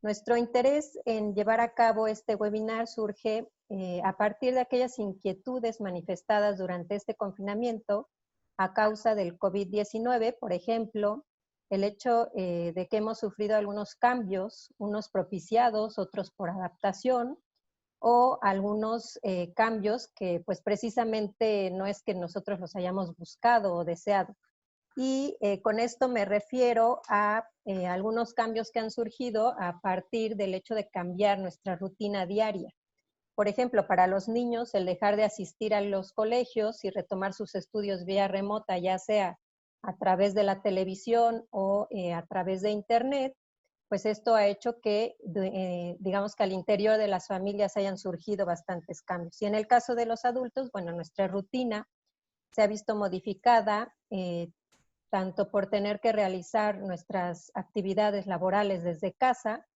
Nuestro interés en llevar a cabo este webinar surge a partir de aquellas inquietudes manifestadas durante este confinamiento a causa del COVID-19, por ejemplo, el hecho de que hemos sufrido algunos cambios, unos propiciados, otros por adaptación, o algunos cambios que pues precisamente no es que nosotros los hayamos buscado o deseado. Y con esto me refiero a algunos cambios que han surgido a partir del hecho de cambiar nuestra rutina diaria. Por ejemplo, para los niños, el dejar de asistir a los colegios y retomar sus estudios vía remota, ya sea a través de la televisión o a través de internet, pues esto ha hecho que, digamos que al interior de las familias hayan surgido bastantes cambios. Y en el caso de los adultos, bueno, nuestra rutina se ha visto modificada, tanto por tener que realizar nuestras actividades laborales desde casa,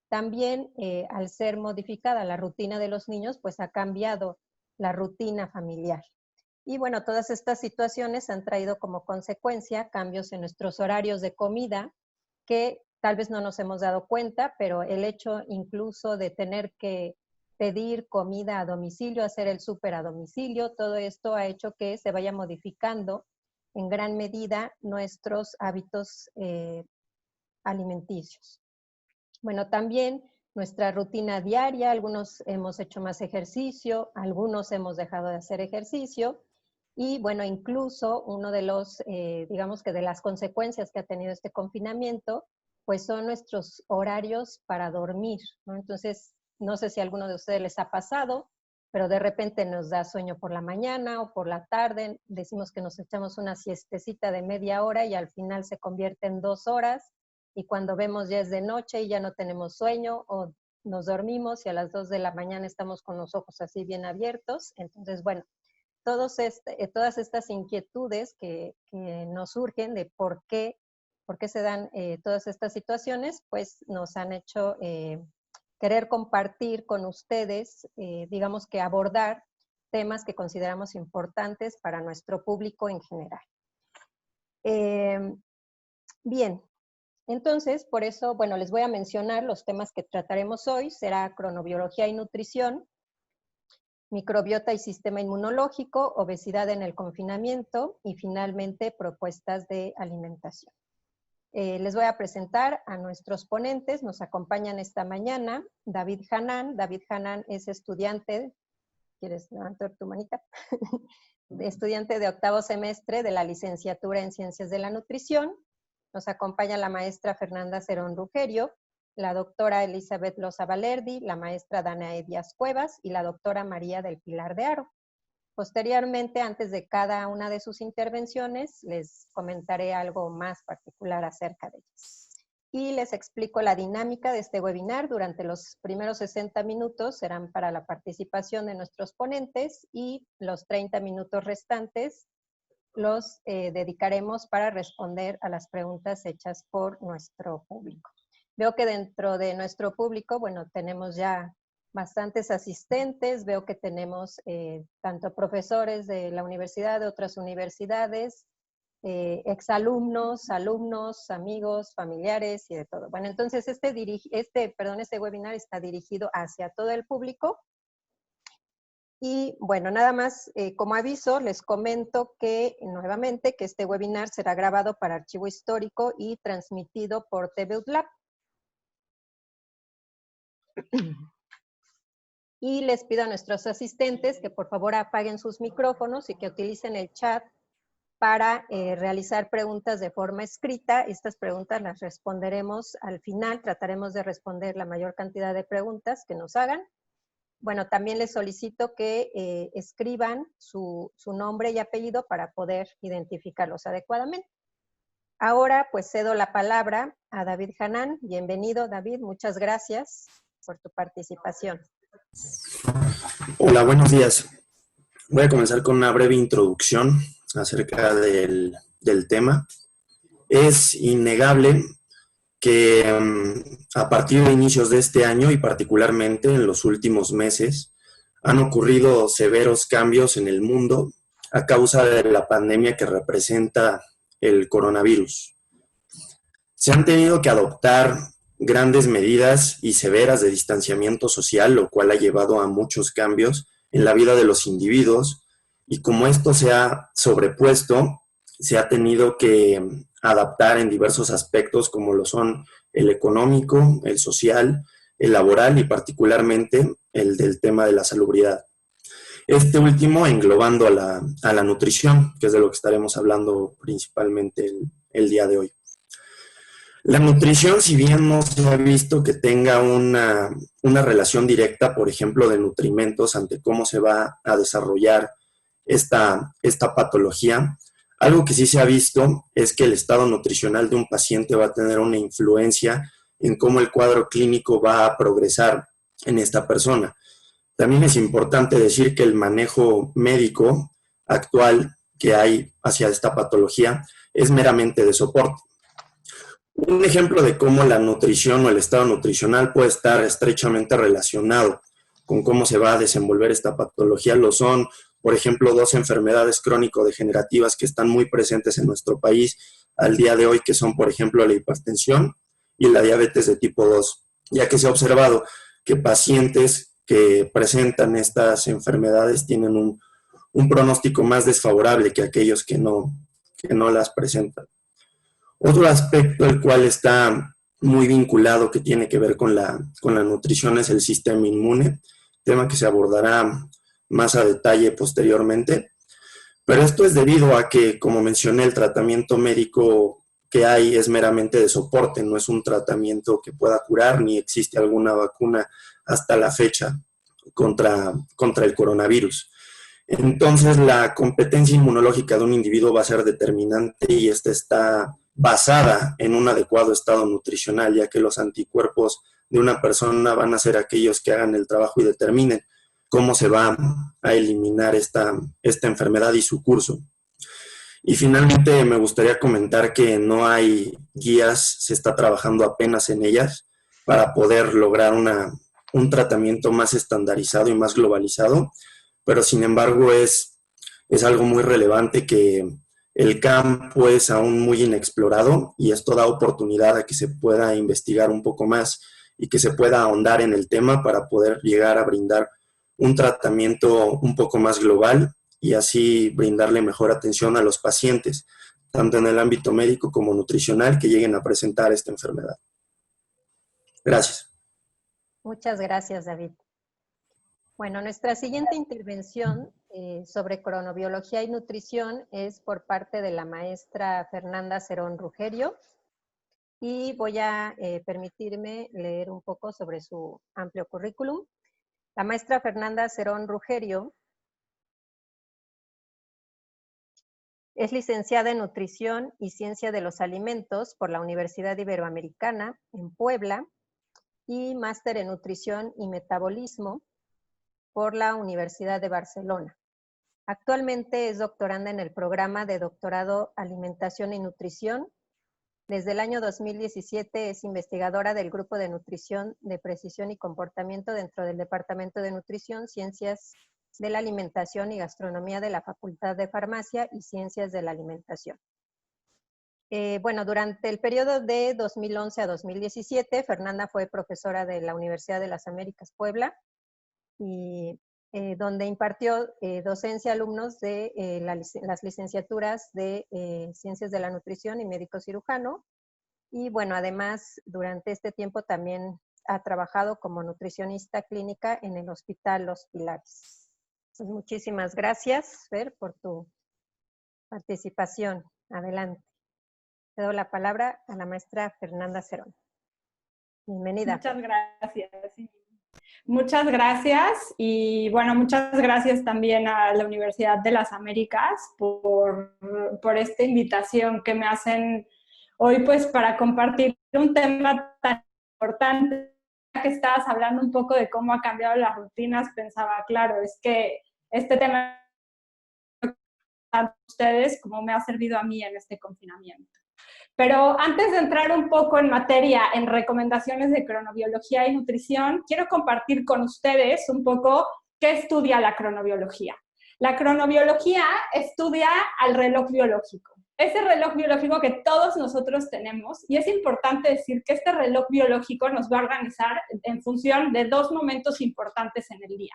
también al ser modificada la rutina de los niños, pues ha cambiado la rutina familiar. Y bueno, todas estas situaciones han traído como consecuencia cambios en nuestros horarios de comida, que tal vez no nos hemos dado cuenta, pero el hecho incluso de tener que pedir comida a domicilio, hacer el súper a domicilio, todo esto ha hecho que se vaya modificando en gran medida nuestros hábitos alimenticios. Bueno, también nuestra rutina diaria, algunos hemos hecho más ejercicio, algunos hemos dejado de hacer ejercicio, y bueno, incluso uno de los, digamos que de las consecuencias que ha tenido este confinamiento, pues son nuestros horarios para dormir, ¿no? Entonces, no sé si a alguno de ustedes les ha pasado, pero de repente nos da sueño por la mañana o por la tarde, decimos que nos echamos una siestecita de media hora y al final se convierte en 2 horas, y cuando vemos ya es de noche y ya no tenemos sueño, o nos dormimos y a las 2 de la mañana estamos con los ojos así bien abiertos. Entonces, bueno, todas estas inquietudes que nos surgen de por qué se dan todas estas situaciones, pues nos han hecho querer compartir con ustedes, digamos que abordar temas que consideramos importantes para nuestro público en general. Bien, entonces, por eso, bueno, les voy a mencionar los temas que trataremos hoy. Será cronobiología y nutrición, microbiota y sistema inmunológico, obesidad en el confinamiento y finalmente propuestas de alimentación. Les voy a presentar a nuestros ponentes. Nos acompañan esta mañana David Hanan. David Hanan es estudiante, ¿quieres levantar tu manita? Estudiante de 8º semestre de la licenciatura en Ciencias de la Nutrición. Nos acompaña la maestra Fernanda Cerón Rugerio, la doctora Elizabeth Loza Valerdi, la maestra Danae Díaz Cuevas y la doctora María del Pilar de Haro. Posteriormente, antes de cada una de sus intervenciones, les comentaré algo más particular acerca de ellas. Y les explico la dinámica de este webinar. Durante los primeros 60 minutos serán para la participación de nuestros ponentes y los 30 minutos restantes los dedicaremos para responder a las preguntas hechas por nuestro público. Veo que dentro de nuestro público, bueno, tenemos ya bastantes asistentes, veo que tenemos tanto profesores de la universidad, de otras universidades, exalumnos, alumnos, amigos, familiares y de todo. Bueno, entonces este webinar está dirigido hacia todo el público. Y bueno, nada más como aviso, les comento que nuevamente que este webinar será grabado para archivo histórico y transmitido por TV UTLAB. Y les pido a nuestros asistentes que por favor apaguen sus micrófonos y que utilicen el chat para realizar preguntas de forma escrita. Estas preguntas las responderemos al final, trataremos de responder la mayor cantidad de preguntas que nos hagan. Bueno, también les solicito que escriban su nombre y apellido para poder identificarlos adecuadamente. Ahora, pues cedo la palabra a David Hanan. Bienvenido, David. Muchas gracias por tu participación. Hola, buenos días. Voy a comenzar con una breve introducción acerca del tema. Es innegable que a partir de inicios de este año y particularmente en los últimos meses han ocurrido severos cambios en el mundo a causa de la pandemia que representa el coronavirus. Se han tenido que adoptar grandes medidas y severas de distanciamiento social, lo cual ha llevado a muchos cambios en la vida de los individuos, y como esto se ha sobrepuesto, se ha tenido que adaptar en diversos aspectos como lo son el económico, el social, el laboral y particularmente el del tema de la salubridad. Este último englobando a la nutrición, que es de lo que estaremos hablando principalmente el día de hoy. La nutrición, si bien no se ha visto que tenga una relación directa, por ejemplo, de nutrimentos ante cómo se va a desarrollar esta patología, algo que sí se ha visto es que el estado nutricional de un paciente va a tener una influencia en cómo el cuadro clínico va a progresar en esta persona. También es importante decir que el manejo médico actual que hay hacia esta patología es meramente de soporte. Un ejemplo de cómo la nutrición o el estado nutricional puede estar estrechamente relacionado con cómo se va a desenvolver esta patología lo son, por ejemplo, dos enfermedades crónico-degenerativas que están muy presentes en nuestro país al día de hoy, que son, por ejemplo, la hipertensión y la diabetes de tipo 2, ya que se ha observado que pacientes que presentan estas enfermedades tienen un pronóstico más desfavorable que aquellos que no las presentan. Otro aspecto el cual está muy vinculado que tiene que ver con la nutrición es el sistema inmune, tema que se abordará más a detalle posteriormente. Pero esto es debido a que, como mencioné, el tratamiento médico que hay es meramente de soporte, no es un tratamiento que pueda curar, ni existe alguna vacuna hasta la fecha contra el coronavirus. Entonces, la competencia inmunológica de un individuo va a ser determinante y esta está basada en un adecuado estado nutricional, ya que los anticuerpos de una persona van a ser aquellos que hagan el trabajo y determinen cómo se va a eliminar esta enfermedad y su curso. Y finalmente me gustaría comentar que no hay guías, se está trabajando apenas en ellas para poder lograr un tratamiento más estandarizado y más globalizado, pero sin embargo es algo muy relevante que el campo es aún muy inexplorado y esto da oportunidad a que se pueda investigar un poco más y que se pueda ahondar en el tema para poder llegar a brindar un tratamiento un poco más global y así brindarle mejor atención a los pacientes, tanto en el ámbito médico como nutricional que lleguen a presentar esta enfermedad. Gracias. Muchas gracias, David. Bueno, nuestra siguiente intervención sobre cronobiología y nutrición es por parte de la maestra Fernanda Cerón Rugerio y voy a permitirme leer un poco sobre su amplio currículum. La maestra Fernanda Cerón Rugerio es licenciada en Nutrición y Ciencia de los Alimentos por la Universidad Iberoamericana en Puebla y máster en Nutrición y Metabolismo por la Universidad de Barcelona. Actualmente es doctoranda en el programa de doctorado Alimentación y Nutrición. Desde el año 2017 es investigadora del Grupo de Nutrición de Precisión y Comportamiento dentro del Departamento de Nutrición, Ciencias de la Alimentación y Gastronomía de la Facultad de Farmacia y Ciencias de la Alimentación. Bueno, durante el periodo de 2011 a 2017, Fernanda fue profesora de la Universidad de las Américas Puebla, y donde impartió docencia a alumnos de las licenciaturas de Ciencias de la Nutrición y Médico Cirujano. Y bueno, además, durante este tiempo también ha trabajado como nutricionista clínica en el Hospital Los Pilares. Pues muchísimas gracias, Fer, por tu participación. Adelante. Te doy la palabra a la maestra Fernanda Cerón. Bienvenida. Muchas gracias. Muchas gracias y bueno, muchas gracias también a la Universidad de las Américas por esta invitación que me hacen hoy pues para compartir un tema tan importante. Que estabas hablando un poco de cómo ha cambiado las rutinas, pensaba, claro, es que este tema a ustedes como me ha servido a mí en este confinamiento. Pero antes de entrar un poco en materia, en recomendaciones de cronobiología y nutrición, quiero compartir con ustedes un poco qué estudia la cronobiología. La cronobiología estudia al reloj biológico. ese reloj biológico que todos nosotros tenemos, y es importante decir que este reloj biológico nos va a organizar en función de dos momentos importantes en el día.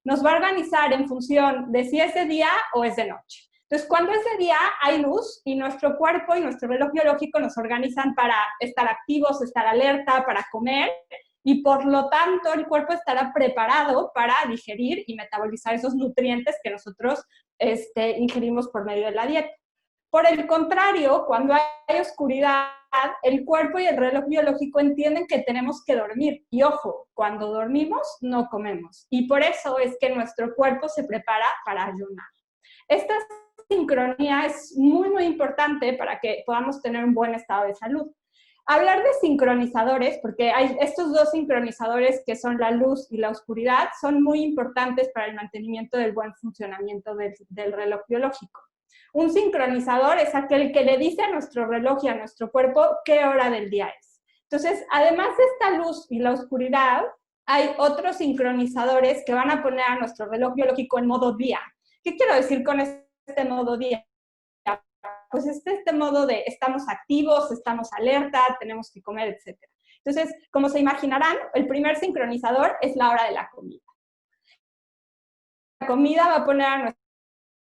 Nos va a organizar en función de si es de día o es de noche. Entonces, cuando es de día, hay luz y nuestro cuerpo y nuestro reloj biológico nos organizan para estar activos, estar alerta, para comer, y por lo tanto el cuerpo estará preparado para digerir y metabolizar esos nutrientes que nosotros ingerimos por medio de la dieta. Por el contrario, cuando hay oscuridad, el cuerpo y el reloj biológico entienden que tenemos que dormir. Y ojo, cuando dormimos no comemos. Y por eso es que nuestro cuerpo se prepara para ayunar. Esta sincronía es muy, muy importante para que podamos tener un buen estado de salud. Hablar de sincronizadores, porque hay estos dos sincronizadores que son la luz y la oscuridad, son muy importantes para el mantenimiento del buen funcionamiento del reloj biológico. Un sincronizador es aquel que le dice a nuestro reloj y a nuestro cuerpo qué hora del día es. Entonces, además de esta luz y la oscuridad, hay otros sincronizadores que van a poner a nuestro reloj biológico en modo día. ¿Qué quiero decir con este modo día? Pues este modo de estamos activos, estamos alerta, tenemos que comer, etc. Entonces, como se imaginarán, el primer sincronizador es la hora de la comida. La comida va a poner a nuestro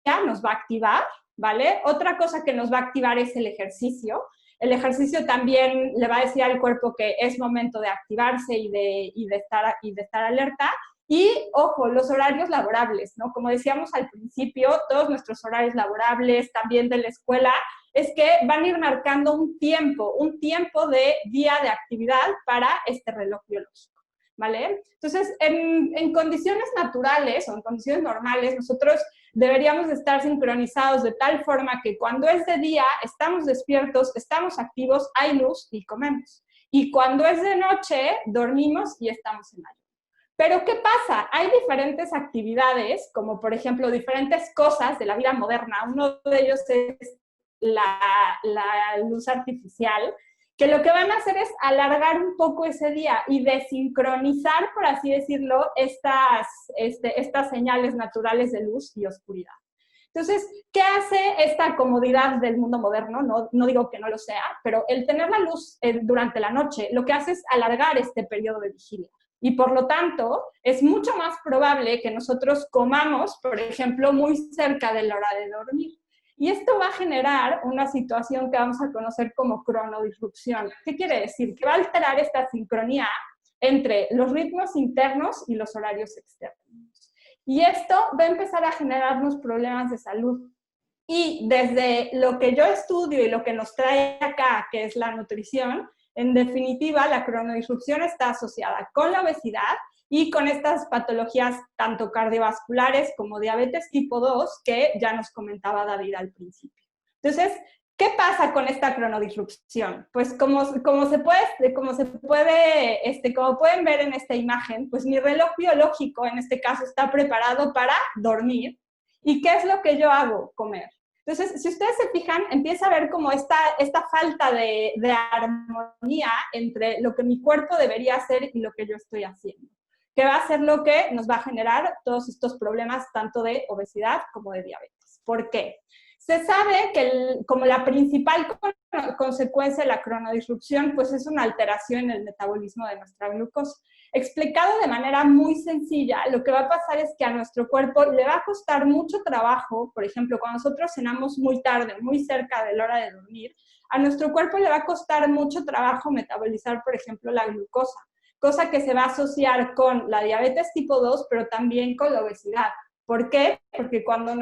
día, nos va a activar, ¿vale? Otra cosa que nos va a activar es el ejercicio. El ejercicio también le va a decir al cuerpo que es momento de activarse y de estar alerta. Y, ojo, los horarios laborables, ¿no? Como decíamos al principio, todos nuestros horarios laborables, también de la escuela, es que van a ir marcando un tiempo de día de actividad para este reloj biológico, ¿vale? Entonces, en condiciones naturales o en condiciones normales, nosotros deberíamos estar sincronizados de tal forma que cuando es de día, estamos despiertos, estamos activos, hay luz y comemos. Y cuando es de noche, dormimos y estamos en ayuno. Pero, ¿qué pasa? Hay diferentes actividades, como por ejemplo, diferentes cosas de la vida moderna. Uno de ellos es la luz artificial, que lo que van a hacer es alargar un poco ese día y desincronizar, por así decirlo, estas señales naturales de luz y oscuridad. Entonces, ¿qué hace esta comodidad del mundo moderno? No digo que no lo sea, pero el tener la luz durante la noche lo que hace es alargar este periodo de vigilia. Y por lo tanto, es mucho más probable que nosotros comamos, por ejemplo, muy cerca de la hora de dormir. Y esto va a generar una situación que vamos a conocer como cronodisrupción. ¿Qué quiere decir? Que va a alterar esta sincronía entre los ritmos internos y los horarios externos. Y esto va a empezar a generarnos problemas de salud. Y desde lo que yo estudio y lo que nos trae acá, que es la nutrición, en definitiva, la cronodisrupción está asociada con la obesidad y con estas patologías tanto cardiovasculares como diabetes tipo 2 que ya nos comentaba David al principio. Entonces, ¿qué pasa con esta cronodisrupción? Pues como pueden ver en esta imagen, pues mi reloj biológico en este caso está preparado para dormir. ¿Y qué es lo que yo hago? Comer. Entonces, si ustedes se fijan, empieza a ver como esta falta de armonía entre lo que mi cuerpo debería hacer y lo que yo estoy haciendo, que va a ser lo que nos va a generar todos estos problemas tanto de obesidad como de diabetes. ¿Por qué? Se sabe que como la principal consecuencia de la cronodisrupción pues es una alteración en el metabolismo de nuestra glucosa. Explicado de manera muy sencilla, lo que va a pasar es que a nuestro cuerpo le va a costar mucho trabajo, por ejemplo, cuando nosotros cenamos muy tarde, muy cerca de la hora de dormir, a nuestro cuerpo le va a costar mucho trabajo metabolizar, por ejemplo, la glucosa, cosa que se va a asociar con la diabetes tipo 2, pero también con la obesidad. ¿Por qué? Porque cuando a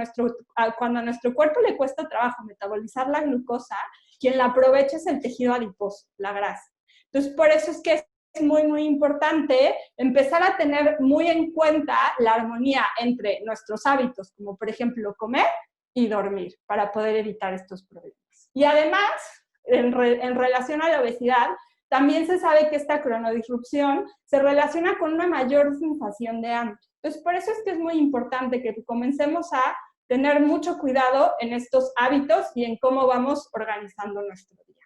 nuestro cuerpo le cuesta trabajo metabolizar la glucosa, quien la aprovecha es el tejido adiposo, la grasa. Entonces, por eso es que es muy, muy importante empezar a tener muy en cuenta la armonía entre nuestros hábitos, como por ejemplo comer y dormir, para poder evitar estos problemas. Y además, en relación a la obesidad, también se sabe que esta cronodisrupción se relaciona con una mayor sensación de hambre. Entonces, por eso es que es muy importante que comencemos a tener mucho cuidado en estos hábitos y en cómo vamos organizando nuestro día.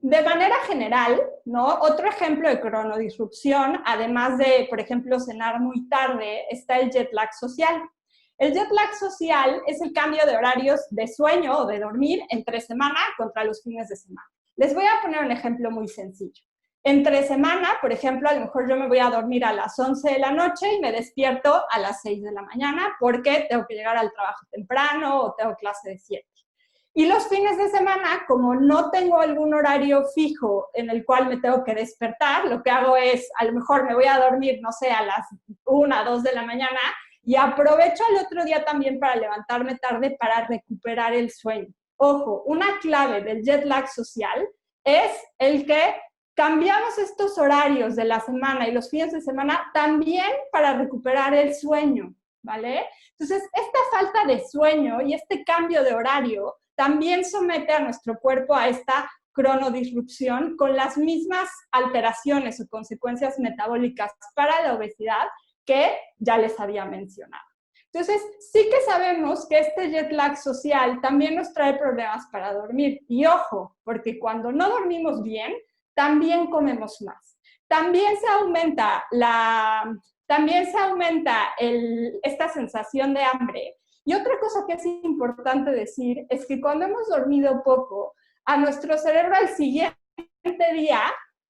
De manera general, ¿no? Otro ejemplo de cronodisrupción, además de, por ejemplo, cenar muy tarde, está el jet lag social. El jet lag social es el cambio de horarios de sueño o de dormir entre semana contra los fines de semana. Les voy a poner un ejemplo muy sencillo. Entre semana, por ejemplo, a lo mejor yo me voy a dormir a las 11 de la noche y me despierto a las 6 de la mañana porque tengo que llegar al trabajo temprano o tengo clase de 7. Y los fines de semana, como no tengo algún horario fijo en el cual me tengo que despertar, lo que hago es, a lo mejor me voy a dormir, no sé, a las 1, 2 de la mañana y aprovecho el otro día también para levantarme tarde para recuperar el sueño. Ojo, una clave del jet lag social es el que cambiamos estos horarios de la semana y los fines de semana también para recuperar el sueño, ¿vale? Entonces, esta falta de sueño y este cambio de horario también somete a nuestro cuerpo a esta cronodisrupción con las mismas alteraciones o consecuencias metabólicas para la obesidad que ya les había mencionado. Entonces, sí que sabemos que este jet lag social también nos trae problemas para dormir. Y ojo, porque cuando no dormimos bien, también comemos más. También se aumenta esta sensación de hambre. Y otra cosa que es importante decir es que cuando hemos dormido poco, a nuestro cerebro al siguiente día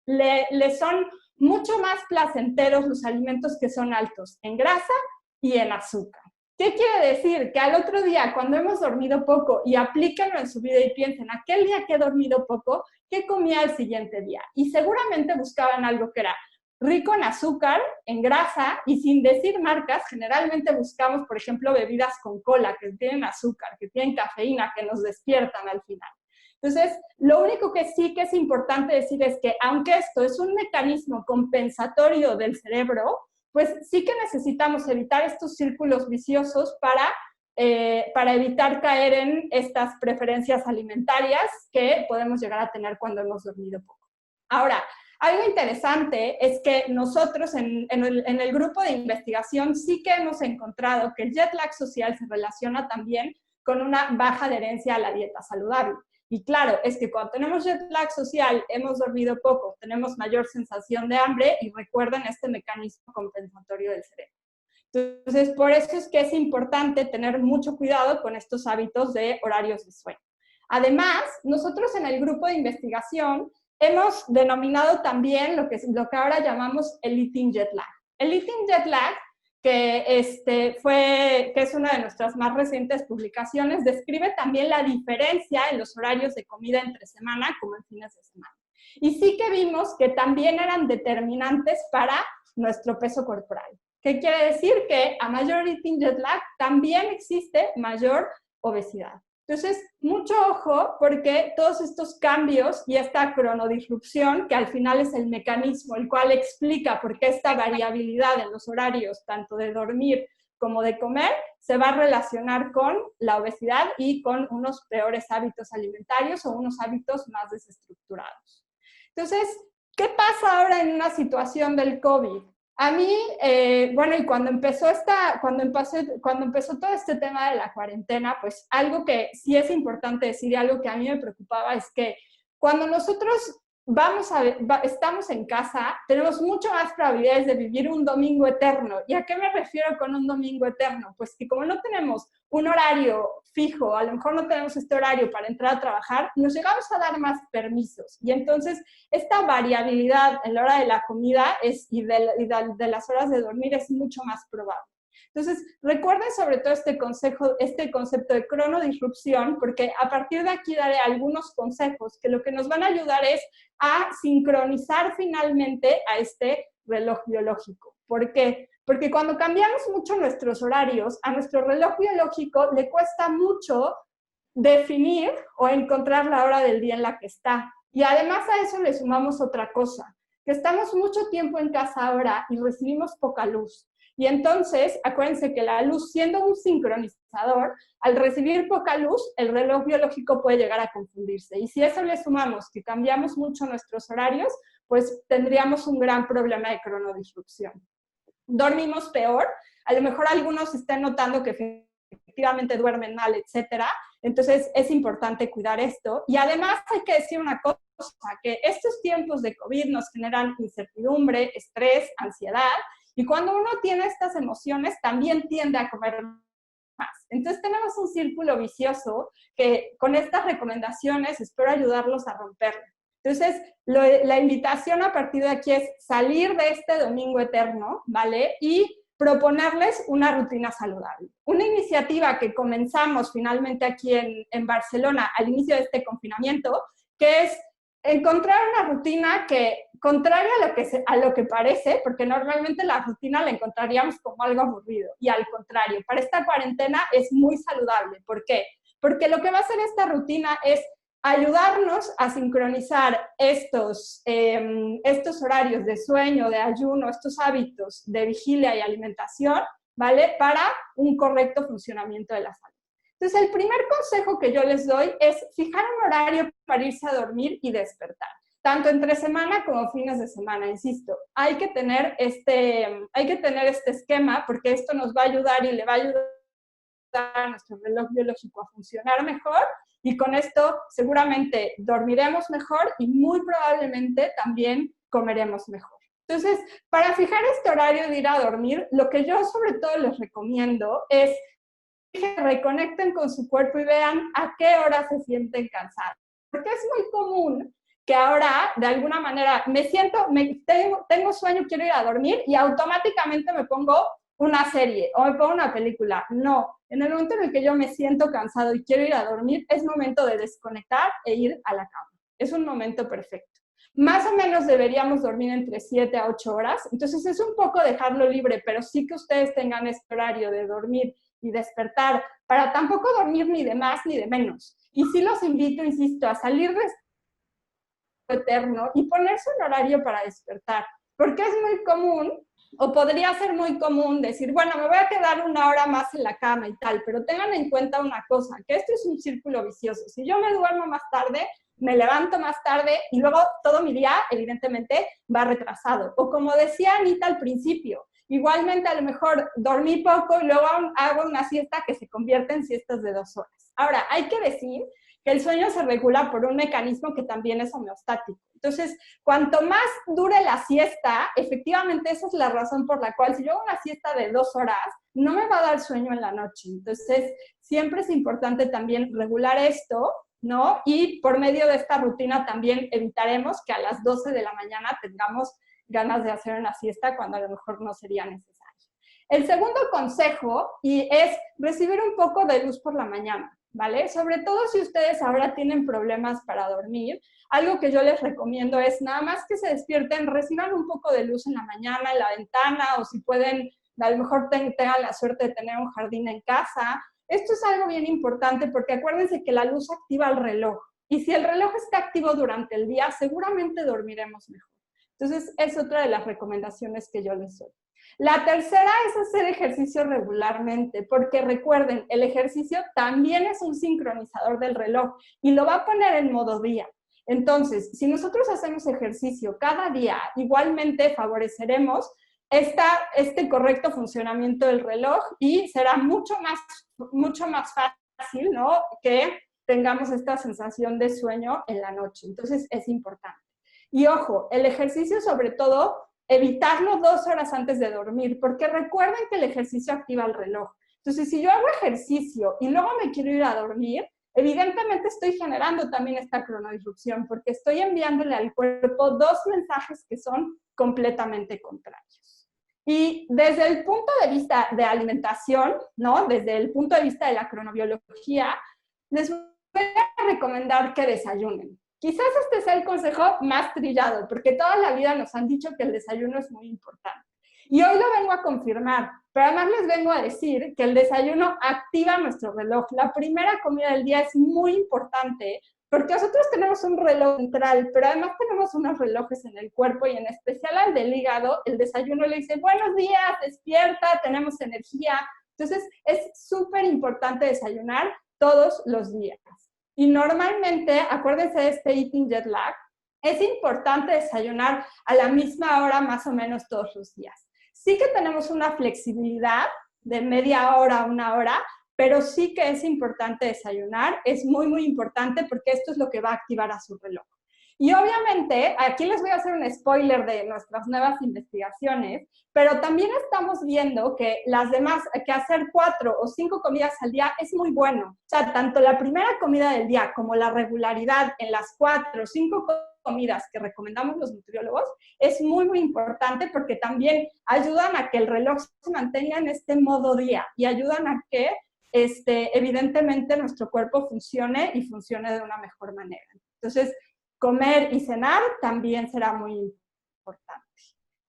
le son mucho más placenteros los alimentos que son altos en grasa y en azúcar. ¿Qué quiere decir? Que al otro día, cuando hemos dormido poco, y aplíquenlo en su vida y piensen, aquel día que he dormido poco, ¿qué comía el siguiente día? Y seguramente buscaban algo que era rico en azúcar, en grasa, y sin decir marcas, generalmente buscamos, por ejemplo, bebidas con cola, que tienen azúcar, que tienen cafeína, que nos despiertan al final. Entonces, lo único que sí que es importante decir es que, aunque esto es un mecanismo compensatorio del cerebro, pues sí que necesitamos evitar estos círculos viciosos para evitar caer en estas preferencias alimentarias que podemos llegar a tener cuando hemos dormido poco. Ahora, algo interesante es que nosotros en el grupo de investigación sí que hemos encontrado que el jet lag social se relaciona también con una baja adherencia a la dieta saludable. Y claro, es que cuando tenemos jet lag social, hemos dormido poco, tenemos mayor sensación de hambre y recuerden este mecanismo compensatorio del cerebro. Entonces, por eso es que es importante tener mucho cuidado con estos hábitos de horarios de sueño. Además, nosotros en el grupo de investigación hemos denominado también lo que ahora llamamos el eating jet lag. El eating jet lag, que es una de nuestras más recientes publicaciones, describe también la diferencia en los horarios de comida entre semana como en fines de semana. Y sí que vimos que también eran determinantes para nuestro peso corporal. ¿Qué quiere decir? Que a mayor eating jet lag también existe mayor obesidad. Entonces, mucho ojo porque todos estos cambios y esta cronodisrupción, que al final es el mecanismo el cual explica por qué esta variabilidad en los horarios, tanto de dormir como de comer, se va a relacionar con la obesidad y con unos peores hábitos alimentarios o unos hábitos más desestructurados. Entonces, ¿qué pasa ahora en una situación del COVID? A mí, bueno, y cuando empezó todo este tema de la cuarentena, pues algo que sí es importante decir y algo que a mí me preocupaba es que cuando nosotros estamos en casa, tenemos mucho más probabilidades de vivir un domingo eterno. ¿Y a qué me refiero con un domingo eterno? Pues que como no tenemos un horario fijo, a lo mejor no tenemos este horario para entrar a trabajar, nos llegamos a dar más permisos. Y entonces esta variabilidad en la hora de la comida y de las horas de dormir es mucho más probable. Entonces, recuerden sobre todo este concepto de cronodisrupción, porque a partir de aquí daré algunos consejos que lo que nos van a ayudar es a sincronizar finalmente a este reloj biológico. ¿Por qué? Porque cuando cambiamos mucho nuestros horarios, a nuestro reloj biológico le cuesta mucho definir o encontrar la hora del día en la que está. Y además a eso le sumamos otra cosa, que estamos mucho tiempo en casa ahora y recibimos poca luz. Y entonces, acuérdense que la luz, siendo un sincronizador, al recibir poca luz, el reloj biológico puede llegar a confundirse. Y si a eso le sumamos que cambiamos mucho nuestros horarios, pues tendríamos un gran problema de cronodisrupción. Dormimos peor, a lo mejor algunos están notando que efectivamente duermen mal, etcétera. Entonces, es importante cuidar esto. Y además hay que decir una cosa, que estos tiempos de COVID nos generan incertidumbre, estrés, ansiedad. Y cuando uno tiene estas emociones, también tiende a comer Entonces tenemos un círculo vicioso que con estas recomendaciones espero ayudarlos a romperlo. Entonces, la invitación a partir de aquí es salir de este domingo eterno, ¿vale? Y proponerles una rutina saludable. Una iniciativa que comenzamos finalmente aquí en Barcelona al inicio de este confinamiento, que es encontrar una rutina que, contraria a lo que parece, porque normalmente la rutina la encontraríamos como algo aburrido, y al contrario, para esta cuarentena es muy saludable. ¿Por qué? Porque lo que va a hacer esta rutina es ayudarnos a sincronizar estos horarios de sueño, de ayuno, estos hábitos de vigilia y alimentación, ¿vale? Para un correcto funcionamiento de la salud. Entonces, el primer consejo que yo les doy es fijar un horario para irse a dormir y despertar, tanto entre semana como fines de semana, insisto. Hay que tener este esquema porque esto nos va a ayudar y le va a ayudar a nuestro reloj biológico a funcionar mejor, y con esto seguramente dormiremos mejor y muy probablemente también comeremos mejor. Entonces, para fijar este horario de ir a dormir, lo que yo sobre todo les recomiendo es que reconecten con su cuerpo y vean a qué hora se sienten cansados. Porque es muy común que ahora, de alguna manera, tengo sueño, quiero ir a dormir y automáticamente me pongo una serie o me pongo una película. No, en el momento en el que yo me siento cansado y quiero ir a dormir, es momento de desconectar e ir a la cama. Es un momento perfecto. Más o menos deberíamos dormir entre 7 a 8 horas, entonces es un poco dejarlo libre, pero sí que ustedes tengan este horario de dormir y despertar, para tampoco dormir ni de más ni de menos. Y sí los invito, insisto, a salir de este eterno y ponerse un horario para despertar, porque es muy común, o podría ser muy común decir, bueno, me voy a quedar una hora más en la cama y tal, pero tengan en cuenta una cosa, que esto es un círculo vicioso. Si yo me duermo más tarde, me levanto más tarde y luego todo mi día, evidentemente, va retrasado. O como decía Anita al principio, igualmente a lo mejor dormí poco y luego hago una siesta que se convierte en siestas de 2 horas. Ahora, hay que decir que el sueño se regula por un mecanismo que también es homeostático. Entonces, cuanto más dure la siesta, efectivamente esa es la razón por la cual si yo hago una siesta de 2 horas, no me va a dar sueño en la noche. Entonces, siempre es importante también regular esto, ¿no? Y por medio de esta rutina también evitaremos que a las 12 de la mañana tengamos ganas de hacer una siesta cuando a lo mejor no sería necesario. El segundo consejo es recibir un poco de luz por la mañana, ¿vale? Sobre todo si ustedes ahora tienen problemas para dormir, algo que yo les recomiendo es nada más que se despierten, reciban un poco de luz en la mañana, en la ventana, o si pueden, a lo mejor tengan la suerte de tener un jardín en casa. Esto es algo bien importante porque acuérdense que la luz activa el reloj, y si el reloj está activo durante el día, seguramente dormiremos mejor. Entonces, es otra de las recomendaciones que yo les doy. La tercera es hacer ejercicio regularmente, porque recuerden, el ejercicio también es un sincronizador del reloj y lo va a poner en modo día. Entonces, si nosotros hacemos ejercicio cada día, igualmente favoreceremos este correcto funcionamiento del reloj y será mucho más fácil, ¿no?, que tengamos esta sensación de sueño en la noche. Entonces, es importante. Y ojo, el ejercicio sobre todo, evitarlo 2 horas antes de dormir, porque recuerden que el ejercicio activa el reloj. Entonces, si yo hago ejercicio y luego me quiero ir a dormir, evidentemente estoy generando también esta cronodisrupción, porque estoy enviándole al cuerpo 2 mensajes que son completamente contrarios. Y desde el punto de vista de alimentación, ¿no?, desde el punto de vista de la cronobiología, les voy a recomendar que desayunen. Quizás este sea el consejo más trillado, porque toda la vida nos han dicho que el desayuno es muy importante. Y hoy lo vengo a confirmar, pero además les vengo a decir que el desayuno activa nuestro reloj. La primera comida del día es muy importante, porque nosotros tenemos un reloj central, pero además tenemos unos relojes en el cuerpo, y en especial al del hígado, el desayuno le dice, buenos días, despierta, tenemos energía. Entonces, es súper importante desayunar todos los días. Y normalmente, acuérdense de este eating jet lag, es importante desayunar a la misma hora más o menos todos los días. Sí que tenemos una flexibilidad de media hora a 1 hora, pero sí que es importante desayunar, es muy, muy importante porque esto es lo que va a activar a su reloj. Y obviamente, aquí les voy a hacer un spoiler de nuestras nuevas investigaciones, pero también estamos viendo que las demás, que hacer 4 o 5 comidas al día es muy bueno. O sea, tanto la primera comida del día como la regularidad en las 4 o 5 comidas que recomendamos los nutriólogos es muy, muy importante porque también ayudan a que el reloj se mantenga en este modo día y ayudan a que evidentemente nuestro cuerpo funcione y funcione de una mejor manera. Entonces, comer y cenar también será muy importante.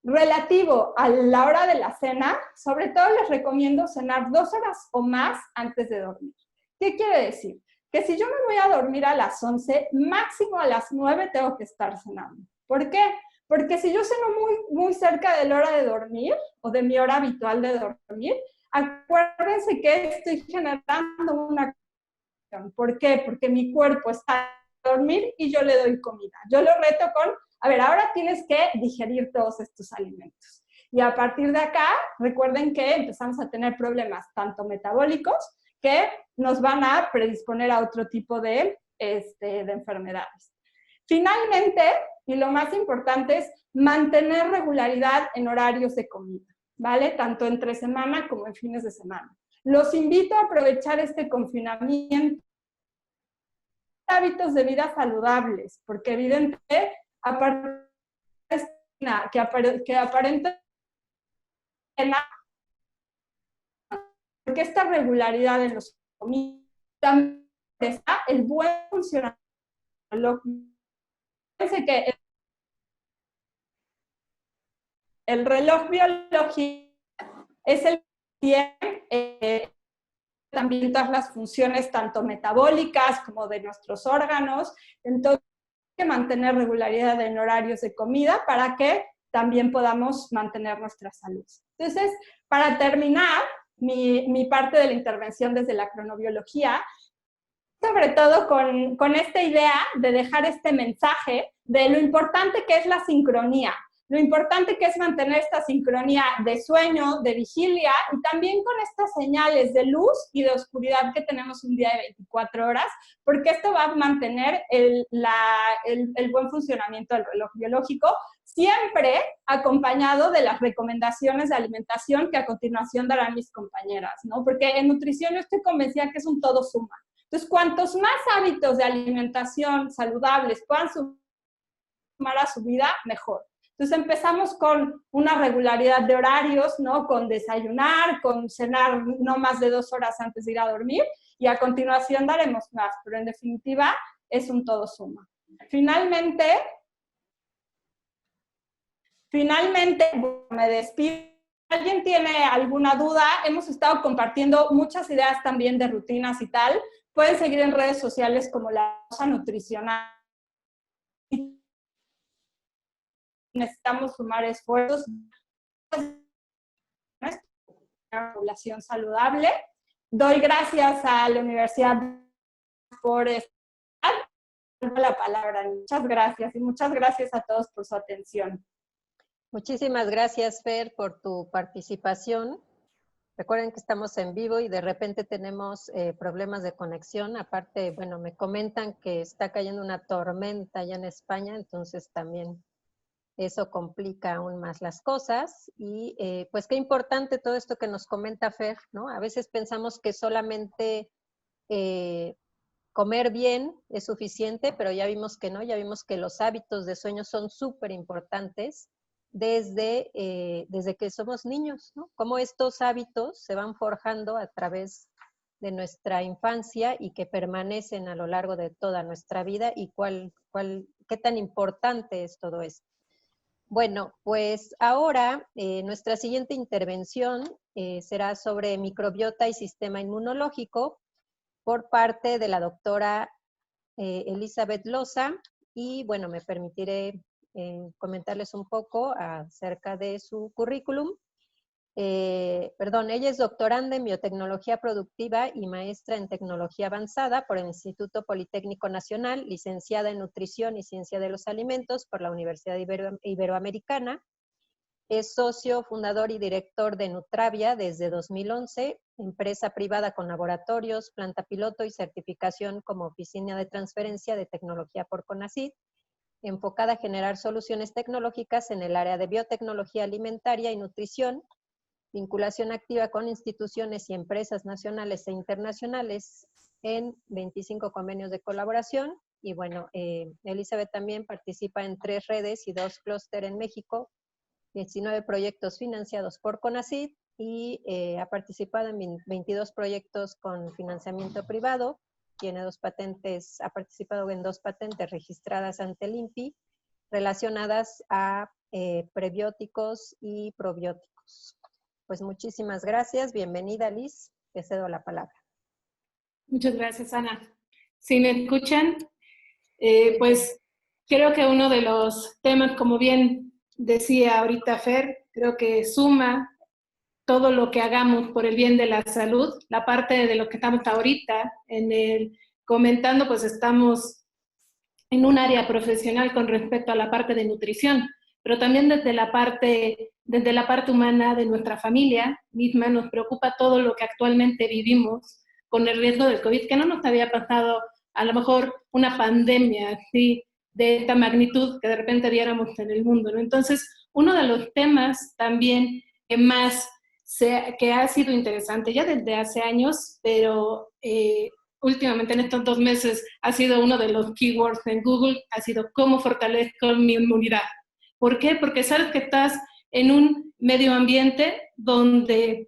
Relativo a la hora de la cena, sobre todo les recomiendo cenar 2 horas o más antes de dormir. ¿Qué quiere decir? Que si yo me voy a dormir a las 11, máximo a las 9 tengo que estar cenando. ¿Por qué? Porque si yo ceno muy cerca de la hora de dormir o de mi hora habitual de dormir, acuérdense que estoy generando una condición. ¿Por qué? Porque mi cuerpo está a dormir y yo le doy comida. Yo lo reto con, a ver, ahora tienes que digerir todos estos alimentos. Y a partir de acá, recuerden que empezamos a tener problemas tanto metabólicos que nos van a predisponer a otro tipo de enfermedades. Finalmente, y lo más importante es mantener regularidad en horarios de comida, ¿vale? Tanto entre semana como en fines de semana. Los invito a aprovechar este confinamiento, hábitos de vida saludables, porque evidentemente, aparte que aparentemente, porque esta regularidad en los comidas también está el buen funcionamiento. Fíjense que el reloj biológico es el que también todas las funciones tanto metabólicas como de nuestros órganos. Entonces, hay que mantener regularidad en horarios de comida para que también podamos mantener nuestra salud. Entonces, para terminar mi parte de la intervención desde la cronobiología, sobre todo con esta idea de dejar este mensaje de lo importante que es la sincronía, lo importante que es mantener esta sincronía de sueño, de vigilia y también con estas señales de luz y de oscuridad que tenemos un día de 24 horas, porque esto va a mantener el buen funcionamiento del reloj biológico, siempre acompañado de las recomendaciones de alimentación que a continuación darán mis compañeras, ¿no? Porque en nutrición yo estoy convencida que es un todo suma. Entonces, cuantos más hábitos de alimentación saludables puedan sumar a su vida, mejor. Entonces, empezamos con una regularidad de horarios, ¿no? Con desayunar, con cenar no más de 2 horas antes de ir a dormir, y a continuación daremos más, pero en definitiva es un todo suma. Finalmente, me despido. ¿Alguien tiene alguna duda? Hemos estado compartiendo muchas ideas también de rutinas y tal. Pueden seguir en redes sociales como La Pausa Nutricional. Necesitamos sumar esfuerzos para una población saludable. Doy gracias a la universidad por la palabra. Muchas gracias y muchas gracias a todos por su atención. Muchísimas gracias, Fer, por tu participación. Recuerden que estamos en vivo y de repente tenemos problemas de conexión. Aparte, bueno, me comentan que está cayendo una tormenta allá en España, entonces también eso complica aún más las cosas. Y pues qué importante todo esto que nos comenta Fer, ¿no? A veces pensamos que solamente comer bien es suficiente, pero ya vimos que no, ya vimos que los hábitos de sueño son súper importantes desde que somos niños, ¿no? Cómo estos hábitos se van forjando a través de nuestra infancia y que permanecen a lo largo de toda nuestra vida y qué tan importante es todo esto. Bueno, pues ahora nuestra siguiente intervención será sobre microbiota y sistema inmunológico por parte de la doctora Elizabeth Loza, y bueno, me permitiré comentarles un poco acerca de su currículum. Ella es doctoranda en biotecnología productiva y maestra en tecnología avanzada por el Instituto Politécnico Nacional, licenciada en nutrición y ciencia de los alimentos por la Universidad Iberoamericana. Es socio, fundador y director de Nutravia desde 2011, empresa privada con laboratorios, planta piloto y certificación como oficina de transferencia de tecnología por CONACYT. enfocada a generar soluciones tecnológicas en el área de biotecnología alimentaria y nutrición, vinculación activa con instituciones y empresas nacionales e internacionales en 25 convenios de colaboración. Y bueno, Elizabeth también participa en 3 redes y 2 clústeres en México, 19 proyectos financiados por CONACYT y ha participado en 22 proyectos con financiamiento privado. Tiene 2 patentes, ha participado en 2 patentes registradas ante el INPI relacionadas a prebióticos y probióticos. Pues muchísimas gracias. Bienvenida, Liz. Te cedo la palabra. Muchas gracias, Ana. Si me escuchan, pues creo que uno de los temas, como bien decía ahorita Fer, creo que suma todo lo que hagamos por el bien de la salud. La parte de lo que estamos ahorita comentando, pues estamos en un área profesional con respecto a la parte de nutrición, pero también desde la parte humana de nuestra familia misma nos preocupa todo lo que actualmente vivimos con el riesgo del COVID, que no nos había pasado a lo mejor una pandemia así de esta magnitud que de repente viéramos en el mundo, ¿no? Entonces, uno de los temas también que ha sido interesante ya desde hace años, pero últimamente en estos 2 meses ha sido uno de los keywords en Google, ha sido cómo fortalezco mi inmunidad. ¿Por qué? Porque sabes que estás en un medio ambiente donde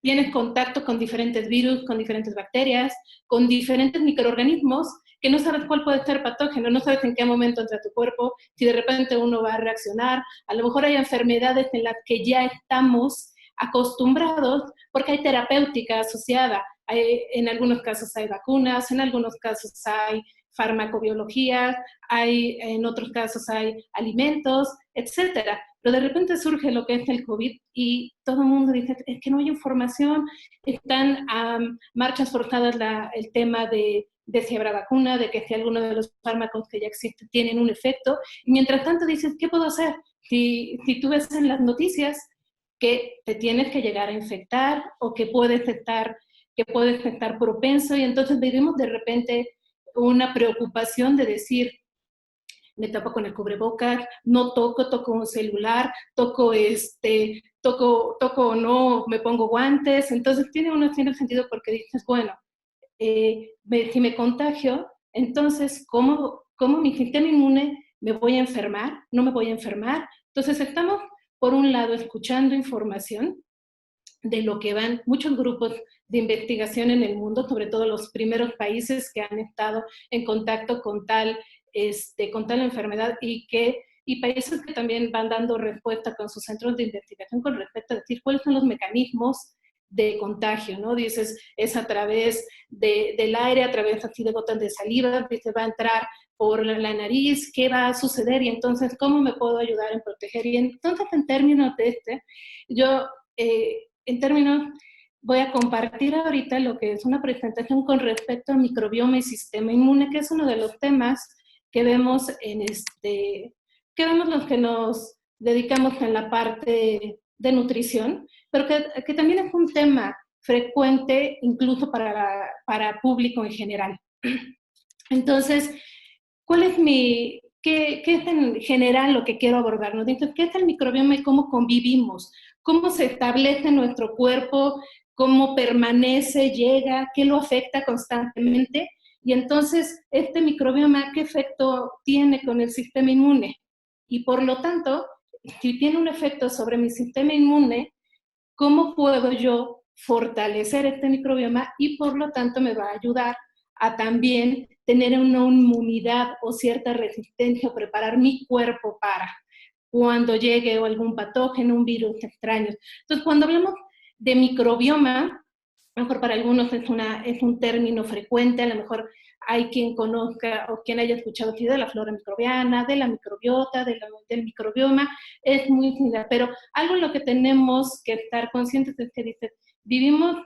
tienes contacto con diferentes virus, con diferentes bacterias, con diferentes microorganismos que no sabes cuál puede ser patógeno, no sabes en qué momento entra a tu cuerpo, si de repente uno va a reaccionar. A lo mejor hay enfermedades en las que ya estamos acostumbrados porque hay terapéutica asociada. En algunos casos hay vacunas, en algunos casos hay farmacobiología, en otros casos hay alimentos, etcétera. Pero de repente surge lo que es el COVID y todo el mundo dice, es que no hay información, están a marchas forzadas el tema de si habrá vacuna, de que si alguno de los fármacos que ya existen tienen un efecto. Y mientras tanto dices, ¿qué puedo hacer? Si tú ves en las noticias que te tienes que llegar a infectar o que puedes estar propenso, y entonces vivimos de repente una preocupación de decir, me tapo con el cubrebocas, no toco un celular, toco o no, me pongo guantes. Entonces tiene sentido porque dices, bueno, si me contagio, entonces, ¿cómo mi sistema inmune me voy a enfermar? ¿No me voy a enfermar? Entonces estamos, por un lado, escuchando información de lo que van muchos grupos de investigación en el mundo, sobre todo los primeros países que han estado en contacto con tal enfermedad y países que también van dando respuesta con sus centros de investigación con respecto a decir cuáles son los mecanismos de contagio, ¿no? Dices, es a través del aire, a través así de gotas de saliva, dice, va a entrar por la nariz, ¿qué va a suceder? Y entonces, ¿cómo me puedo ayudar en proteger? Y entonces, en términos de voy a compartir ahorita lo que es una presentación con respecto al microbioma y sistema inmune, que es uno de los temas que vemos que vemos los que nos dedicamos en la parte de nutrición, pero que también es un tema frecuente incluso para público en general. Entonces, ¿qué es en general lo que quiero abordar? Nos dicen, ¿qué es el microbioma y cómo convivimos? ¿Cómo se establece en nuestro cuerpo? ¿Cómo permanece, llega? ¿Qué lo afecta constantemente? Y entonces, este microbioma, ¿qué efecto tiene con el sistema inmune? Y por lo tanto, si tiene un efecto sobre mi sistema inmune, ¿cómo puedo yo fortalecer este microbioma? Y por lo tanto me va a ayudar a también tener una inmunidad o cierta resistencia o preparar mi cuerpo para cuando llegue algún patógeno, un virus extraño. Entonces, cuando hablamos de microbioma, a lo mejor para algunos es un término frecuente, a lo mejor hay quien conozca o quien haya escuchado aquí de la flora microbiana, de la microbiota, del microbioma, es muy similar, pero algo en lo que tenemos que estar conscientes es que dice, vivimos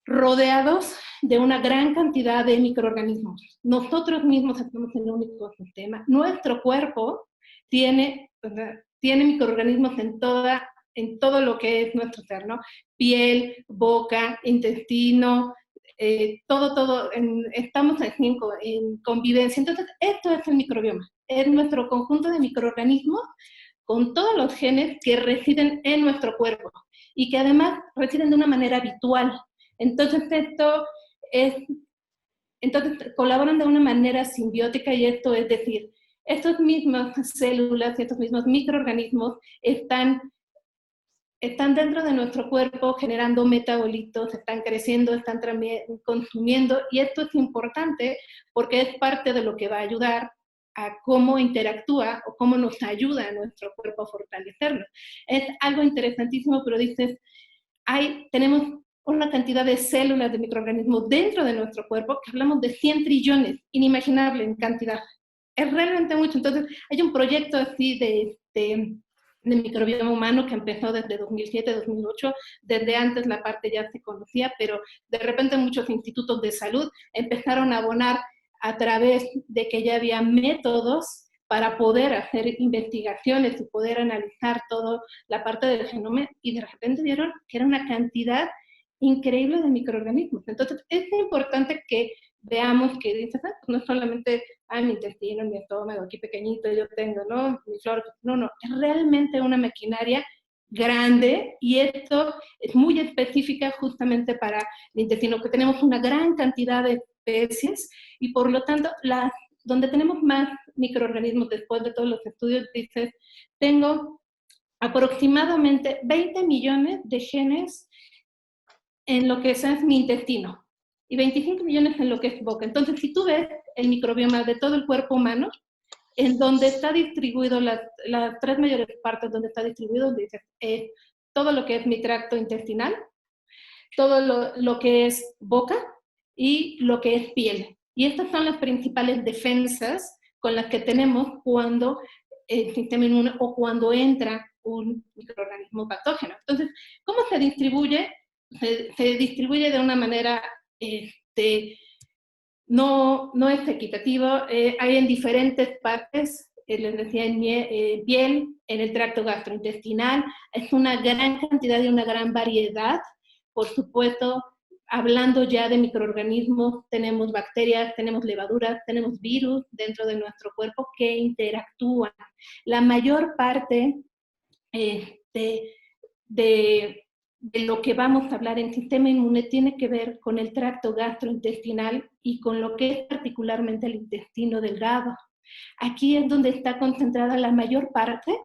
rodeados de una gran cantidad de microorganismos. Nosotros mismos estamos en un ecosistema. Nuestro cuerpo tiene microorganismos en todo lo que es nuestro ser, ¿no? Piel, boca, intestino, estamos en convivencia. Entonces, esto es el microbioma, es nuestro conjunto de microorganismos con todos los genes que residen en nuestro cuerpo y que además residen de una manera habitual. Entonces, entonces colaboran de una manera simbiótica, y esto es decir, estas mismas células y estos mismos microorganismos están dentro de nuestro cuerpo generando metabolitos, están creciendo, están también consumiendo, y esto es importante porque es parte de lo que va a ayudar a cómo interactúa o cómo nos ayuda a nuestro cuerpo a fortalecernos. Es algo interesantísimo, pero dices, tenemos una cantidad de células, de microorganismos dentro de nuestro cuerpo, que hablamos de 100 trillones, inimaginable en cantidad. Es realmente mucho. Entonces, hay un proyecto así de microbioma humano que empezó desde 2007, 2008. Desde antes la parte ya se conocía, pero de repente muchos institutos de salud empezaron a abonar a través de que ya había métodos para poder hacer investigaciones y poder analizar toda la parte del genoma, y de repente vieron que era una cantidad increíble de microorganismos. Entonces, es importante que veamos que dices, no solamente mi intestino, mi estómago, aquí pequeñito yo tengo, ¿no? Mi flora, no, es realmente una maquinaria grande, y esto es muy específica justamente para el intestino, que tenemos una gran cantidad de especies, y por lo tanto, donde tenemos más microorganismos después de todos los estudios, dices, tengo aproximadamente 20 millones de genes en lo que es mi intestino, y 25 millones en lo que es boca. Entonces, si tú ves el microbioma de todo el cuerpo humano, en donde está distribuido, las 3 mayores partes donde está distribuido, dices, todo lo que es mi tracto intestinal, todo lo que es boca y lo que es piel. Y estas son las principales defensas con las que tenemos cuando el sistema inmune o cuando entra un microorganismo patógeno. Entonces, ¿cómo se distribuye? Se distribuye de una manera no es equitativo. Hay en diferentes partes, les decía, en piel, en el tracto gastrointestinal, es una gran cantidad y una gran variedad. Por supuesto, hablando ya de microorganismos, tenemos bacterias, tenemos levaduras, tenemos virus dentro de nuestro cuerpo que interactúan. La mayor parte de lo que vamos a hablar en sistema inmune tiene que ver con el tracto gastrointestinal y con lo que es particularmente el intestino delgado. Aquí es donde está concentrada la mayor parte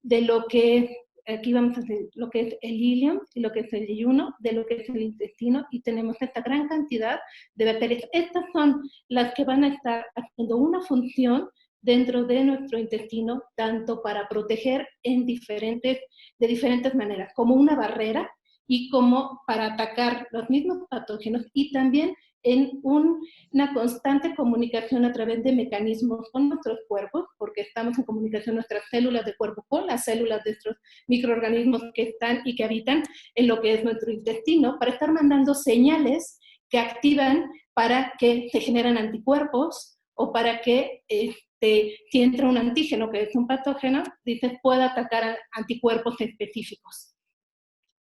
de lo que aquí vamos a hacer lo que es el ilium y lo que es el yeyuno, de lo que es el intestino, y tenemos esta gran cantidad de bacterias. Estas son las que van a estar haciendo una función dentro de nuestro intestino, tanto para proteger de diferentes maneras, como una barrera y como para atacar los mismos patógenos, y también en una constante comunicación a través de mecanismos con nuestros cuerpos, porque estamos en comunicación nuestras células de cuerpo con las células de estos microorganismos que están y que habitan en lo que es nuestro intestino, para estar mandando señales que activan para que se generen anticuerpos, o para que si entra un antígeno que es un patógeno, dices, pueda atacar a anticuerpos específicos.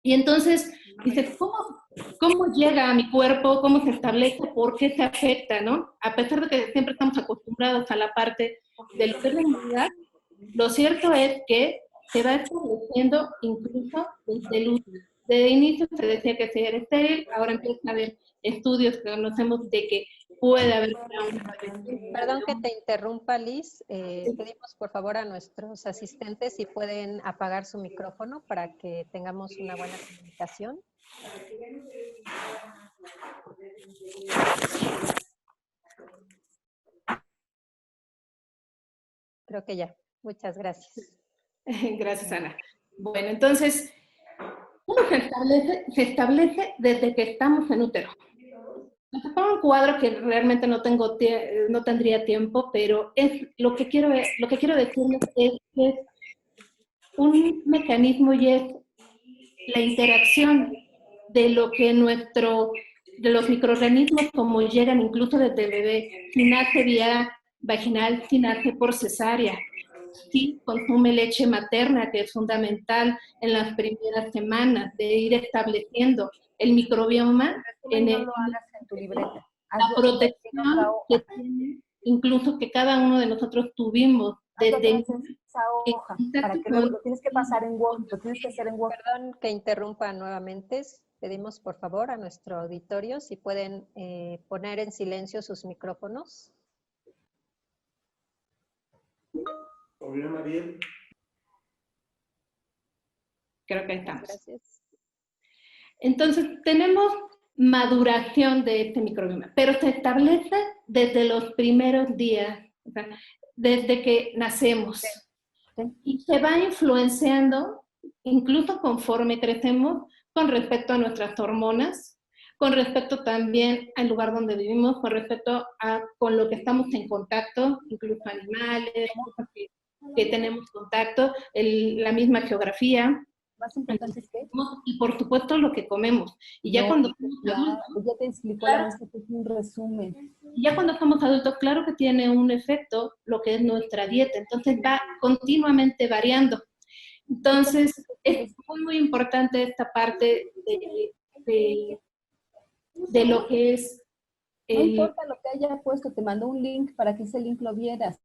Y entonces, dices, ¿cómo llega a mi cuerpo? ¿Cómo se establece? ¿Por qué se afecta? ¿No? A pesar de que siempre estamos acostumbrados a la parte de lo que es la inmunidad, lo cierto es que se va estableciendo incluso desde el útero. De inicio se decía que se era estéril, ahora empieza a haber estudios que conocemos de que puede haber una... Perdón que te interrumpa, Liz. Pedimos por favor a nuestros asistentes si pueden apagar su micrófono para que tengamos una buena comunicación. Creo que ya. Muchas gracias. Gracias, Ana. Bueno, entonces, ¿cómo se establece desde que estamos en útero? Les pongo un cuadro que realmente no tendría tiempo, pero lo que quiero decirles es que es un mecanismo, y es la interacción de lo que de los microorganismos, como llegan incluso desde el bebé, si nace vía vaginal, si nace por cesárea, si consume leche materna, que es fundamental en las primeras semanas de ir estableciendo el microbioma en no lo hagas en tu libreta. la protección que tiene, incluso que cada uno de nosotros tuvimos desde esa hoja, para que luego lo tienes que pasar en Word, lo tienes que hacer en Word. Perdón que interrumpa nuevamente. Pedimos por favor a nuestro auditorio si pueden poner en silencio sus micrófonos. Obvio, Mariel. Creo que ahí estamos. Gracias. Entonces, tenemos maduración de este microbioma, pero se establece desde los primeros días, o sea, desde que nacemos. Y se va influenciando, incluso conforme crecemos, con respecto a nuestras hormonas, con respecto también al lugar donde vivimos, con respecto a con lo que estamos en contacto, incluso animales, cosas que tenemos contacto, la misma geografía. Más importante es que... Y por supuesto lo que comemos. Y ya cuando somos adultos, ya te explicó la maestra que es un resumen. ya cuando somos adultos, claro que tiene un efecto lo que es nuestra dieta. Entonces va continuamente variando. Entonces es muy, muy importante esta parte de lo que es... No importa lo que haya puesto, te mandó un link para que ese link lo vieras.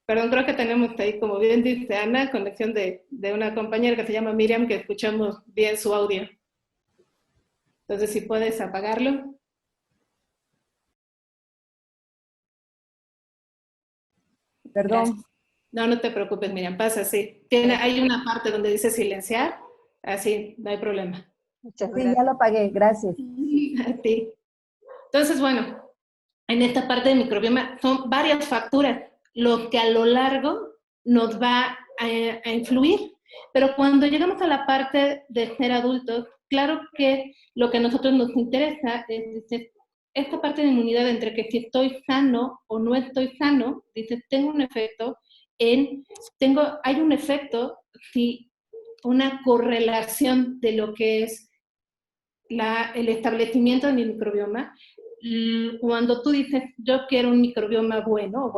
Perdón, creo que tenemos ahí, como bien dice Ana, conexión de una compañera que se llama Miriam, que escuchamos bien su audio. Entonces, si puedes apagarlo. Perdón. Gracias. No, no te preocupes, Miriam, pasa así. Hay una parte donde dice silenciar, así, no hay problema. Muchas Sí, gracias. ya lo apagué, gracias. A ti. Entonces, bueno, en esta parte de microbioma son varias facturas lo que a lo largo nos va a influir. Pero cuando llegamos a la parte de ser adultos, claro que lo que a nosotros nos interesa es esta parte de inmunidad entre que si estoy sano o no estoy sano, dices, tengo un efecto hay un efecto, sí, una correlación de lo que es el establecimiento de mi microbioma. Cuando tú dices, yo quiero un microbioma bueno,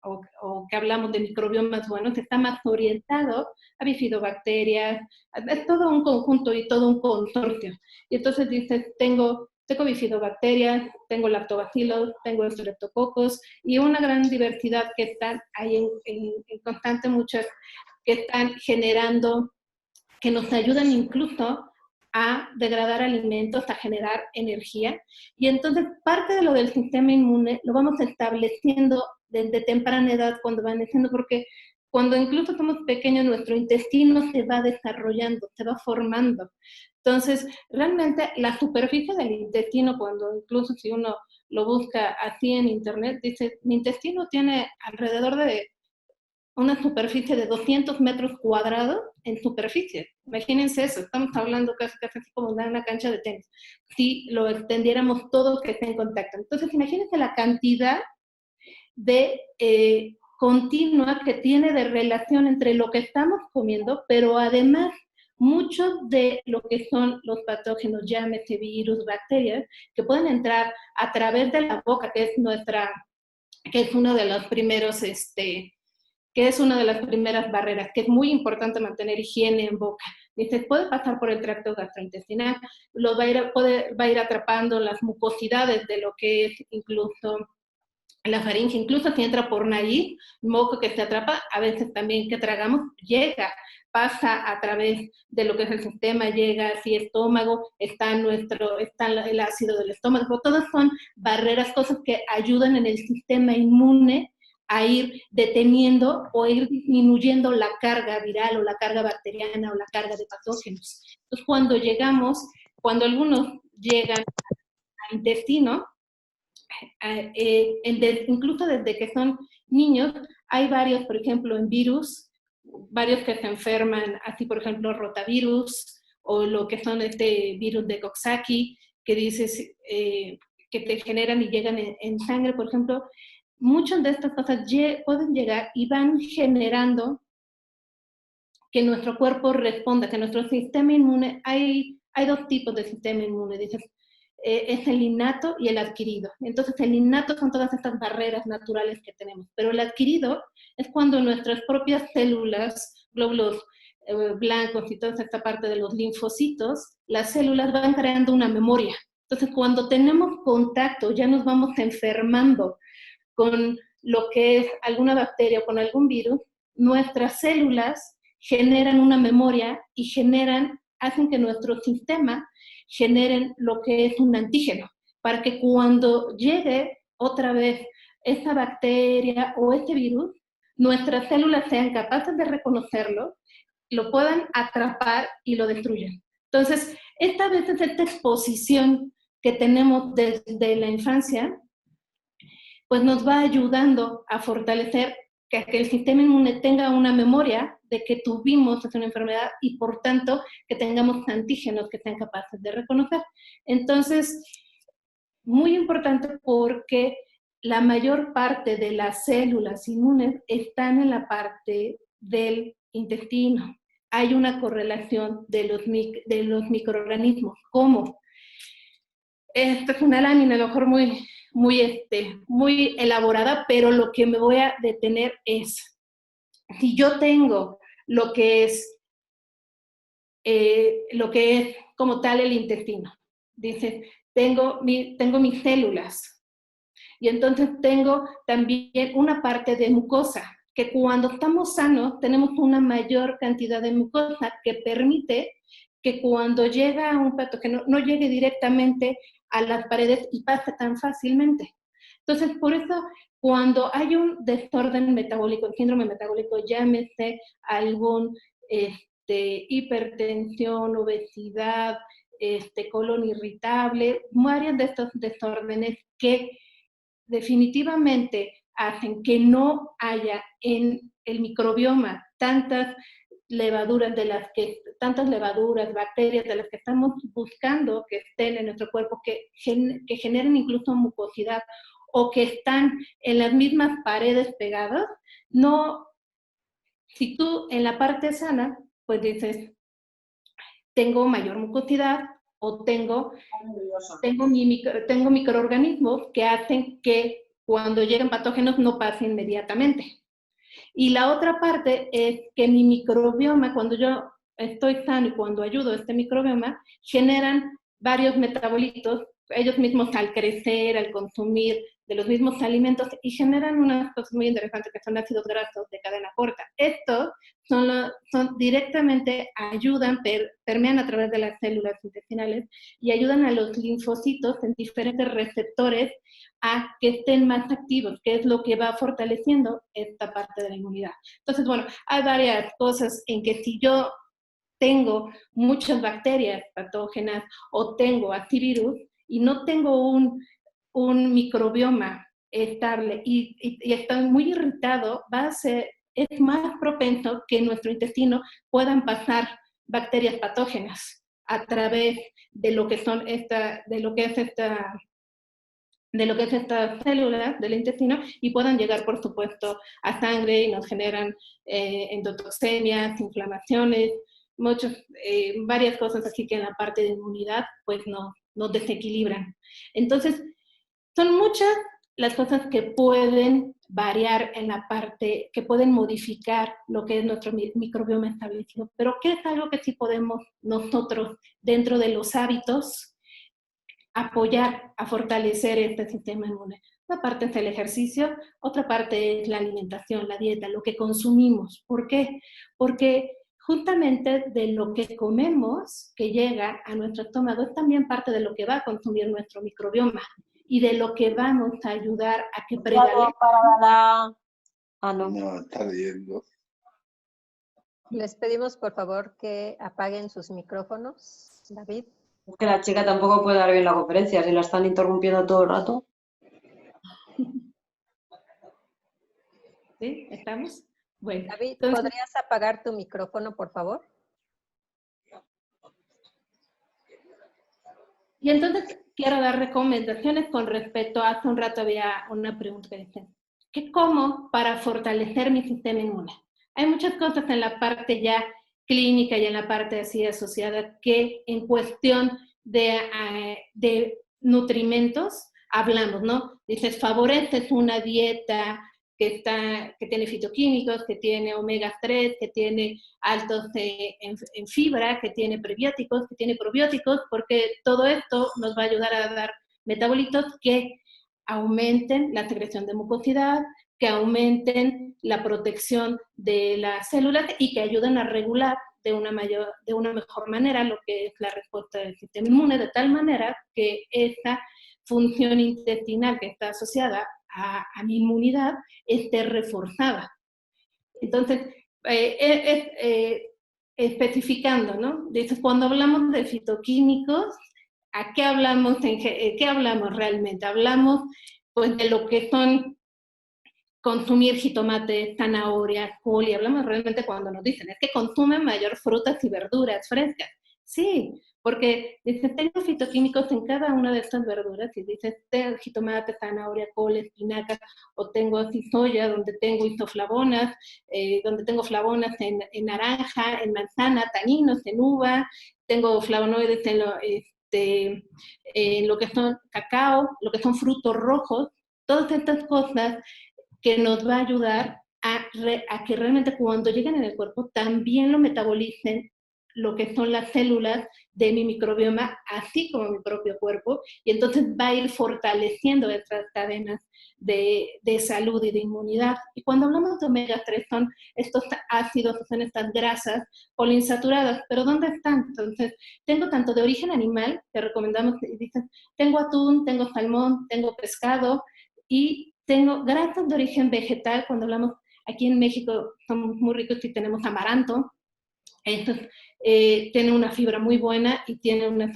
o que hablamos de microbiomas buenos, está más orientado a bifidobacterias, es todo un conjunto y todo un consorcio. Y entonces dices, tengo bifidobacterias, tengo lactobacilos, tengo streptococos y una gran diversidad que están ahí en constante, muchas que están generando, que nos ayudan incluso a degradar alimentos, a generar energía. Y entonces parte de lo del sistema inmune lo vamos estableciendo desde temprana edad cuando van naciendo, porque cuando incluso somos pequeños nuestro intestino se va desarrollando, se va formando. Entonces, realmente la superficie del intestino, cuando incluso si uno lo busca así en internet, dice, mi intestino tiene alrededor de una superficie de 200 metros cuadrados en superficie. Imagínense eso, estamos hablando casi así como una cancha de tenis. Si lo extendiéramos todo que esté en contacto. Entonces, imagínense la cantidad de continua que tiene de relación entre lo que estamos comiendo, pero además muchos de lo que son los patógenos, llámese virus, bacterias, que pueden entrar a través de la boca, que es uno de los primeros que es una de las primeras barreras, que es muy importante mantener higiene en boca. Dice, puede pasar por el tracto gastrointestinal, va a ir atrapando las mucosidades de lo que es incluso la faringe, incluso si entra por nariz, moco que se atrapa, a veces también que tragamos, pasa a través de lo que es el sistema, llega así estómago, está el ácido del estómago, todas son barreras, cosas que ayudan en el sistema inmune a ir deteniendo o ir disminuyendo la carga viral o la carga bacteriana o la carga de patógenos. Entonces, cuando algunos llegan al intestino, incluso desde que son niños, hay varios, por ejemplo, en virus, varios que se enferman, así por ejemplo rotavirus, o lo que son virus de Coxsackie, que dices que te generan y llegan en sangre, por ejemplo. Muchas de estas cosas pueden llegar y van generando que nuestro cuerpo responda, que nuestro sistema inmune, hay dos tipos de sistema inmune, dices, es el innato y el adquirido. Entonces el innato son todas estas barreras naturales que tenemos, pero el adquirido es cuando nuestras propias células, glóbulos blancos y toda esta parte de los linfocitos, las células van creando una memoria. Entonces, cuando tenemos contacto, ya nos vamos enfermando con lo que es alguna bacteria o con algún virus, nuestras células generan una memoria y hacen que nuestro sistema generen lo que es un antígeno, para que cuando llegue otra vez esa bacteria o este virus, nuestras células sean capaces de reconocerlo, lo puedan atrapar y lo destruyan. Entonces, esta exposición que tenemos desde la infancia, pues nos va ayudando a fortalecer que el sistema inmune tenga una memoria de que tuvimos una enfermedad y por tanto que tengamos antígenos que sean capaces de reconocer. Entonces, muy importante porque la mayor parte de las células inmunes están en la parte del intestino. Hay una correlación de los microorganismos. ¿Cómo? Esta es una lámina, a lo mejor muy elaborada, pero lo que me voy a detener es, si yo tengo lo que es como tal el intestino, dice, tengo mis células, y entonces tengo también una parte de mucosa, que cuando estamos sanos tenemos una mayor cantidad de mucosa que permite que cuando llega un patógeno no llegue directamente a las paredes y pase tan fácilmente. Entonces, por eso, cuando hay un desorden metabólico, síndrome metabólico, llámese algún hipertensión, obesidad, colon irritable, varios de estos desórdenes que definitivamente hacen que no haya en el microbioma tantas levaduras, bacterias de las que estamos buscando que estén en nuestro cuerpo, que generen incluso mucosidad o que están en las mismas paredes pegadas. No, si tú en la parte sana, pues dices, tengo mayor mucosidad o tengo microorganismos que hacen que cuando lleguen patógenos no pase inmediatamente. Y la otra parte es que mi microbioma, cuando yo estoy sano y cuando ayudo a este microbioma, generan varios metabolitos, ellos mismos al crecer, al consumir de los mismos alimentos, y generan unas cosas muy interesantes que son ácidos grasos de cadena corta. Estos son directamente ayudan, permean a través de las células intestinales y ayudan a los linfocitos en diferentes receptores a que estén más activos, que es lo que va fortaleciendo esta parte de la inmunidad. Entonces, bueno, hay varias cosas en que si yo tengo muchas bacterias patógenas o tengo antivirus y no tengo un microbioma estable y estoy muy irritado, es más propenso que en nuestro intestino puedan pasar bacterias patógenas a través de lo que son estas células del intestino y puedan llegar, por supuesto, a sangre y nos generan endotoxemias, inflamaciones, varias cosas así que en la parte de inmunidad pues nos desequilibran. Entonces, son muchas las cosas que pueden variar en la parte, que pueden modificar lo que es nuestro microbioma establecido, pero ¿qué es algo que sí podemos nosotros, dentro de los hábitos, apoyar a fortalecer este sistema inmune? Una parte es el ejercicio, otra parte es la alimentación, la dieta, lo que consumimos. ¿Por qué? Porque justamente de lo que comemos que llega a nuestro estómago es también parte de lo que va a consumir nuestro microbioma y de lo que vamos a ayudar a que prevalezca. No, está leyendo. Les pedimos por favor que apaguen sus micrófonos. David. Es que la chica tampoco puede dar bien la conferencia, si la están interrumpiendo todo el rato. ¿Sí? ¿Estamos? Bueno, David, entonces, ¿podrías apagar tu micrófono, por favor? y entonces quiero dar recomendaciones con respecto a, hace un rato había una pregunta que decía, ¿qué como para fortalecer mi sistema inmune? Hay muchas cosas en la parte ya clínica y en la parte así asociada que en cuestión de nutrimentos hablamos, ¿no? Dices, favoreces una dieta que tiene fitoquímicos, que tiene omega 3, que tiene altos en fibra, que tiene prebióticos, que tiene probióticos, porque todo esto nos va a ayudar a dar metabolitos que aumenten la secreción de mucosidad, que aumenten la protección de las células y que ayuden a regular de una mejor manera lo que es la respuesta del sistema inmune, de tal manera que esta función intestinal que está asociada a mi inmunidad esté reforzada. Entonces, especificando, ¿no? Dices, cuando hablamos de fitoquímicos, ¿a qué hablamos, qué hablamos realmente? Hablamos pues de lo que son consumir jitomate, zanahoria, col, y hablamos realmente cuando nos dicen, es que consumen mayor frutas y verduras frescas. Sí, porque dices, tengo fitoquímicos en cada una de estas verduras, y dices, tengo jitomate, zanahoria, col, espinaca, o tengo así soya, donde tengo isoflavonas, donde tengo flavonas en naranja, en manzana, taninos en uva, tengo flavonoides en lo que son cacao, lo que son frutos rojos, todas estas cosas que nos va a ayudar a que realmente cuando lleguen en el cuerpo también lo metabolicen lo que son las células de mi microbioma, así como mi propio cuerpo, y entonces va a ir fortaleciendo estas cadenas de salud y de inmunidad. Y cuando hablamos de omega 3 son estos ácidos, son estas grasas poliinsaturadas, pero ¿dónde están? Entonces, tengo tanto de origen animal, que recomendamos, dicen, tengo atún, tengo salmón, tengo pescado, y tengo grasas de origen vegetal. Cuando hablamos aquí en México, somos muy ricos y tenemos amaranto. Entonces, tiene una fibra muy buena y tiene unos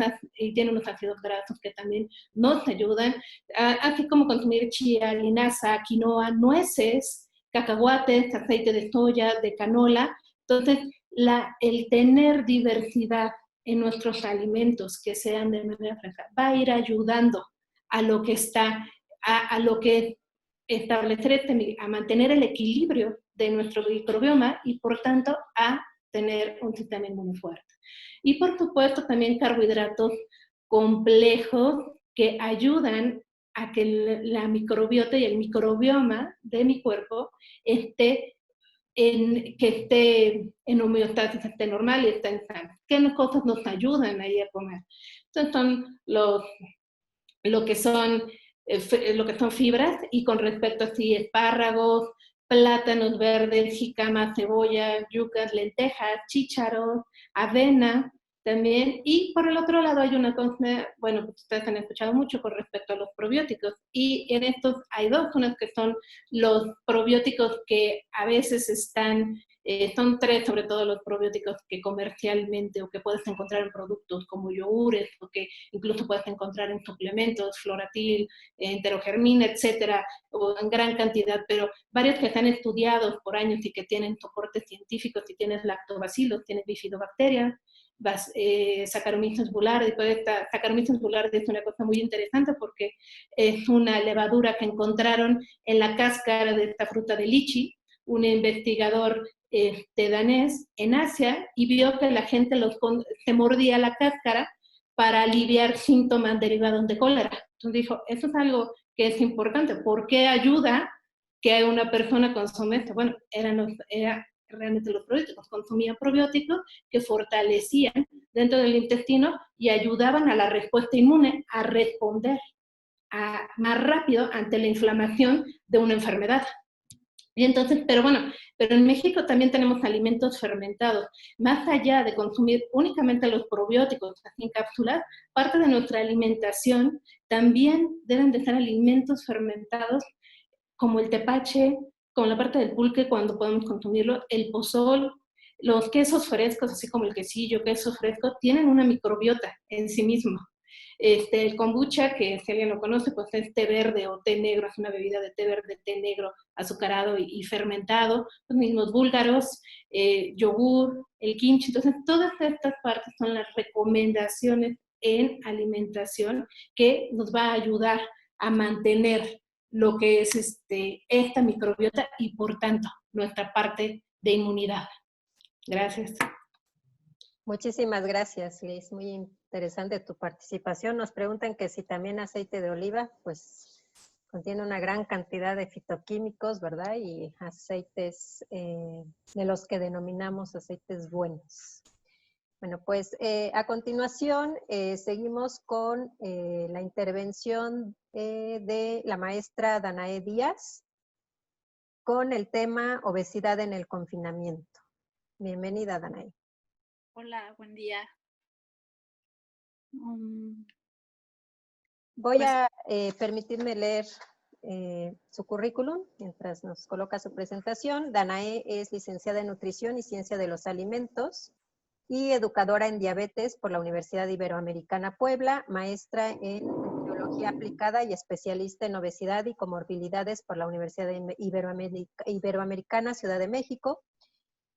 ácidos grasos que también nos ayudan, así como consumir chía, linaza, quinoa, nueces, cacahuates, aceite de soya, de canola. Entonces, el tener diversidad en nuestros alimentos que sean de manera fresca va a ir ayudando a lo que está, a lo que establecer a mantener el equilibrio de nuestro microbioma y por tanto a tener un sistema inmune fuerte. Y por supuesto también carbohidratos complejos que ayudan a que la microbiota y el microbioma de mi cuerpo esté en homeostasis, esté normal y esté en sano. ¿Qué cosas nos ayudan ahí a comer? Entonces son lo que son fibras, y con respecto a si espárragos, plátanos verdes, jícamas, cebolla, yucas, lentejas, chícharos, avena también. Y por el otro lado hay una cosa, bueno, pues ustedes han escuchado mucho con respecto a los probióticos, y en estos hay dos, unos que son los probióticos que a veces son tres sobre todo los probióticos que comercialmente o que puedes encontrar en productos como yogures, o que incluso puedes encontrar en suplementos, Floratil, enterogermina, etcétera, o en gran cantidad, pero varios que están estudiados por años y que tienen soporte científico. Si tienes lactobacillus, tienes bifidobacterias, Saccharomyces boulardii. Saccharomyces boulardii es una cosa muy interesante porque es una levadura que encontraron en la cáscara de esta fruta de lichi, un investigador danés en Asia, y vio que la gente se mordía la cáscara para aliviar síntomas derivados de cólera. Entonces dijo, eso es algo que es importante. ¿Por qué ayuda que una persona consuma esto? Bueno, era realmente los probióticos. Consumían probióticos que fortalecían dentro del intestino y ayudaban a la respuesta inmune a responder más rápido ante la inflamación de una enfermedad. Y entonces, pero en México también tenemos alimentos fermentados. Más allá de consumir únicamente los probióticos así en cápsulas, parte de nuestra alimentación también deben de ser alimentos fermentados, como el tepache, como la parte del pulque cuando podemos consumirlo, el pozol, los quesos frescos, así como el quesillo, queso fresco, tienen una microbiota en sí mismo. El kombucha, que si alguien lo conoce, pues es té verde o té negro, es una bebida de té verde, té negro, azucarado y fermentado. Los mismos búlgaros, yogur, el kimchi. Entonces, todas estas partes son las recomendaciones en alimentación que nos va a ayudar a mantener lo que es esta microbiota y, por tanto, nuestra parte de inmunidad. Gracias. Muchísimas gracias, Liz. Muy interesante tu participación. Nos preguntan que si también aceite de oliva, pues Contiene una gran cantidad de fitoquímicos, ¿verdad? Y aceites de los que denominamos aceites buenos. Bueno, pues a continuación seguimos con la intervención de la maestra Danae Díaz con el tema obesidad en el confinamiento. Bienvenida, Danae. Hola, buen día. Voy a permitirme leer su currículum mientras nos coloca su presentación. Danae es licenciada en Nutrición y Ciencia de los Alimentos y educadora en diabetes por la Universidad Iberoamericana Puebla, maestra en nutriología aplicada y especialista en obesidad y comorbilidades por la Universidad Iberoamericana Ciudad de México.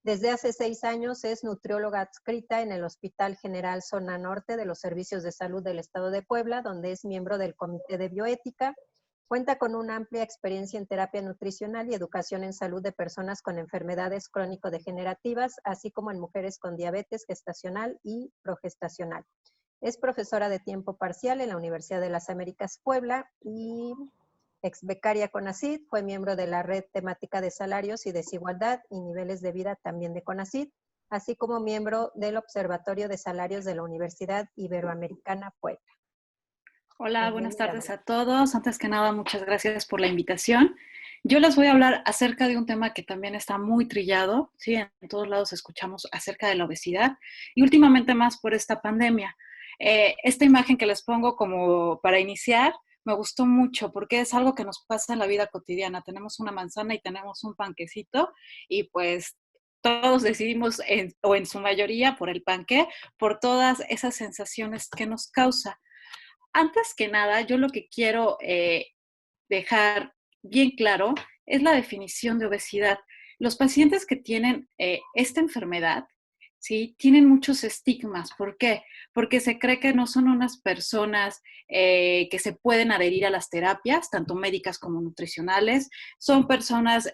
Desde hace 6 años es nutrióloga adscrita en el Hospital General Zona Norte de los Servicios de Salud del Estado de Puebla, donde es miembro del Comité de Bioética. Cuenta con una amplia experiencia en terapia nutricional y educación en salud de personas con enfermedades crónico-degenerativas, así como en mujeres con diabetes gestacional y progestacional. Es profesora de tiempo parcial en la Universidad de las Américas Puebla y ex becaria CONACYT, fue miembro de la Red Temática de Salarios y Desigualdad y Niveles de Vida también de CONACYT, así como miembro del Observatorio de Salarios de la Universidad Iberoamericana Puebla. Hola, buenas tardes a todos. Antes que nada, muchas gracias por la invitación. Yo les voy a hablar acerca de un tema que también está muy trillado, ¿sí? En todos lados escuchamos acerca de la obesidad y últimamente más por esta pandemia. Esta imagen que les pongo como para iniciar me gustó mucho porque es algo que nos pasa en la vida cotidiana. Tenemos una manzana y tenemos un panquecito y pues todos decidimos, o en su mayoría, por el panqué, por todas esas sensaciones que nos causa. Antes que nada, yo lo que quiero dejar bien claro es la definición de obesidad. Los pacientes que tienen esta enfermedad, ¿sí? Tienen muchos estigmas. ¿Por qué? Porque se cree que no son unas personas que se pueden adherir a las terapias, tanto médicas como nutricionales. Son personas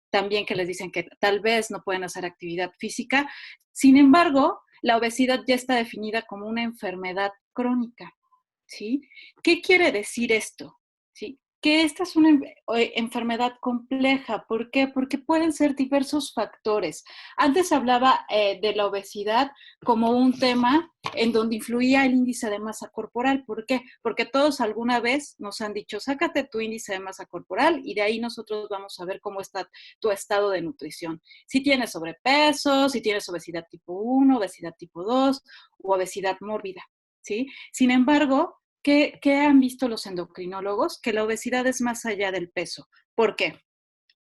también que les dicen que tal vez no pueden hacer actividad física. Sin embargo, la obesidad ya está definida como una enfermedad crónica. ¿Sí? ¿Qué quiere decir esto? ¿Sí? Que esta es una enfermedad compleja. ¿Por qué? Porque pueden ser diversos factores. Antes hablaba de la obesidad como un tema en donde influía el índice de masa corporal. ¿Por qué? Porque todos alguna vez nos han dicho, sácate tu índice de masa corporal y de ahí nosotros vamos a ver cómo está tu estado de nutrición. Si tienes sobrepeso, si tienes obesidad tipo 1, obesidad tipo 2 o obesidad mórbida. ¿Sí? Sin embargo, ¿qué han visto los endocrinólogos? Que la obesidad es más allá del peso. ¿Por qué?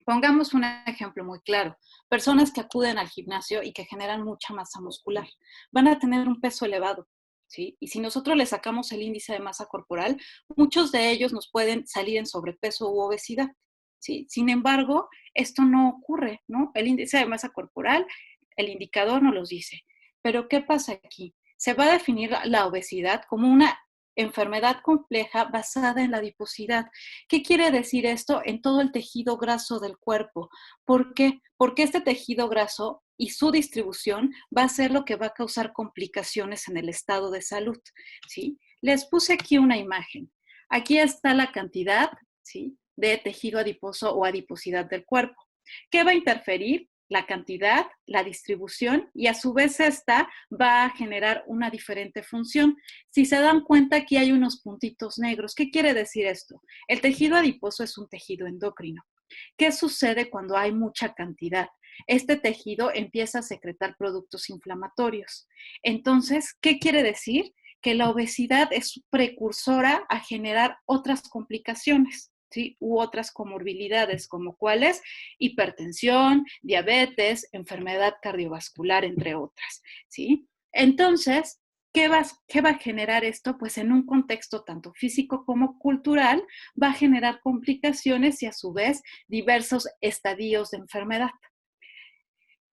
Pongamos un ejemplo muy claro. Personas que acuden al gimnasio y que generan mucha masa muscular van a tener un peso elevado, ¿sí? Y si nosotros le sacamos el índice de masa corporal, muchos de ellos nos pueden salir en sobrepeso u obesidad, ¿sí? Sin embargo, esto no ocurre, ¿no? El índice de masa corporal, el indicador nos los dice. Pero ¿qué pasa aquí? Se va a definir la obesidad como una enfermedad compleja basada en la adiposidad. ¿Qué quiere decir esto? En todo el tejido graso del cuerpo. ¿Por qué? Porque este tejido graso y su distribución va a ser lo que va a causar complicaciones en el estado de salud, ¿sí? Les puse aquí una imagen. Aquí está la cantidad, ¿sí?, de tejido adiposo o adiposidad del cuerpo. ¿Qué va a interferir? La cantidad, la distribución, y a su vez esta va a generar una diferente función. Si se dan cuenta, aquí hay unos puntitos negros. ¿Qué quiere decir esto? El tejido adiposo es un tejido endocrino. ¿Qué sucede cuando hay mucha cantidad? Este tejido empieza a secretar productos inflamatorios. Entonces, ¿qué quiere decir? Que la obesidad es precursora a generar otras complicaciones, ¿sí? U otras comorbilidades, como cuáles: hipertensión, diabetes, enfermedad cardiovascular, entre otras, ¿sí? Entonces, ¿qué va a generar esto? Pues en un contexto tanto físico como cultural va a generar complicaciones y a su vez diversos estadios de enfermedad.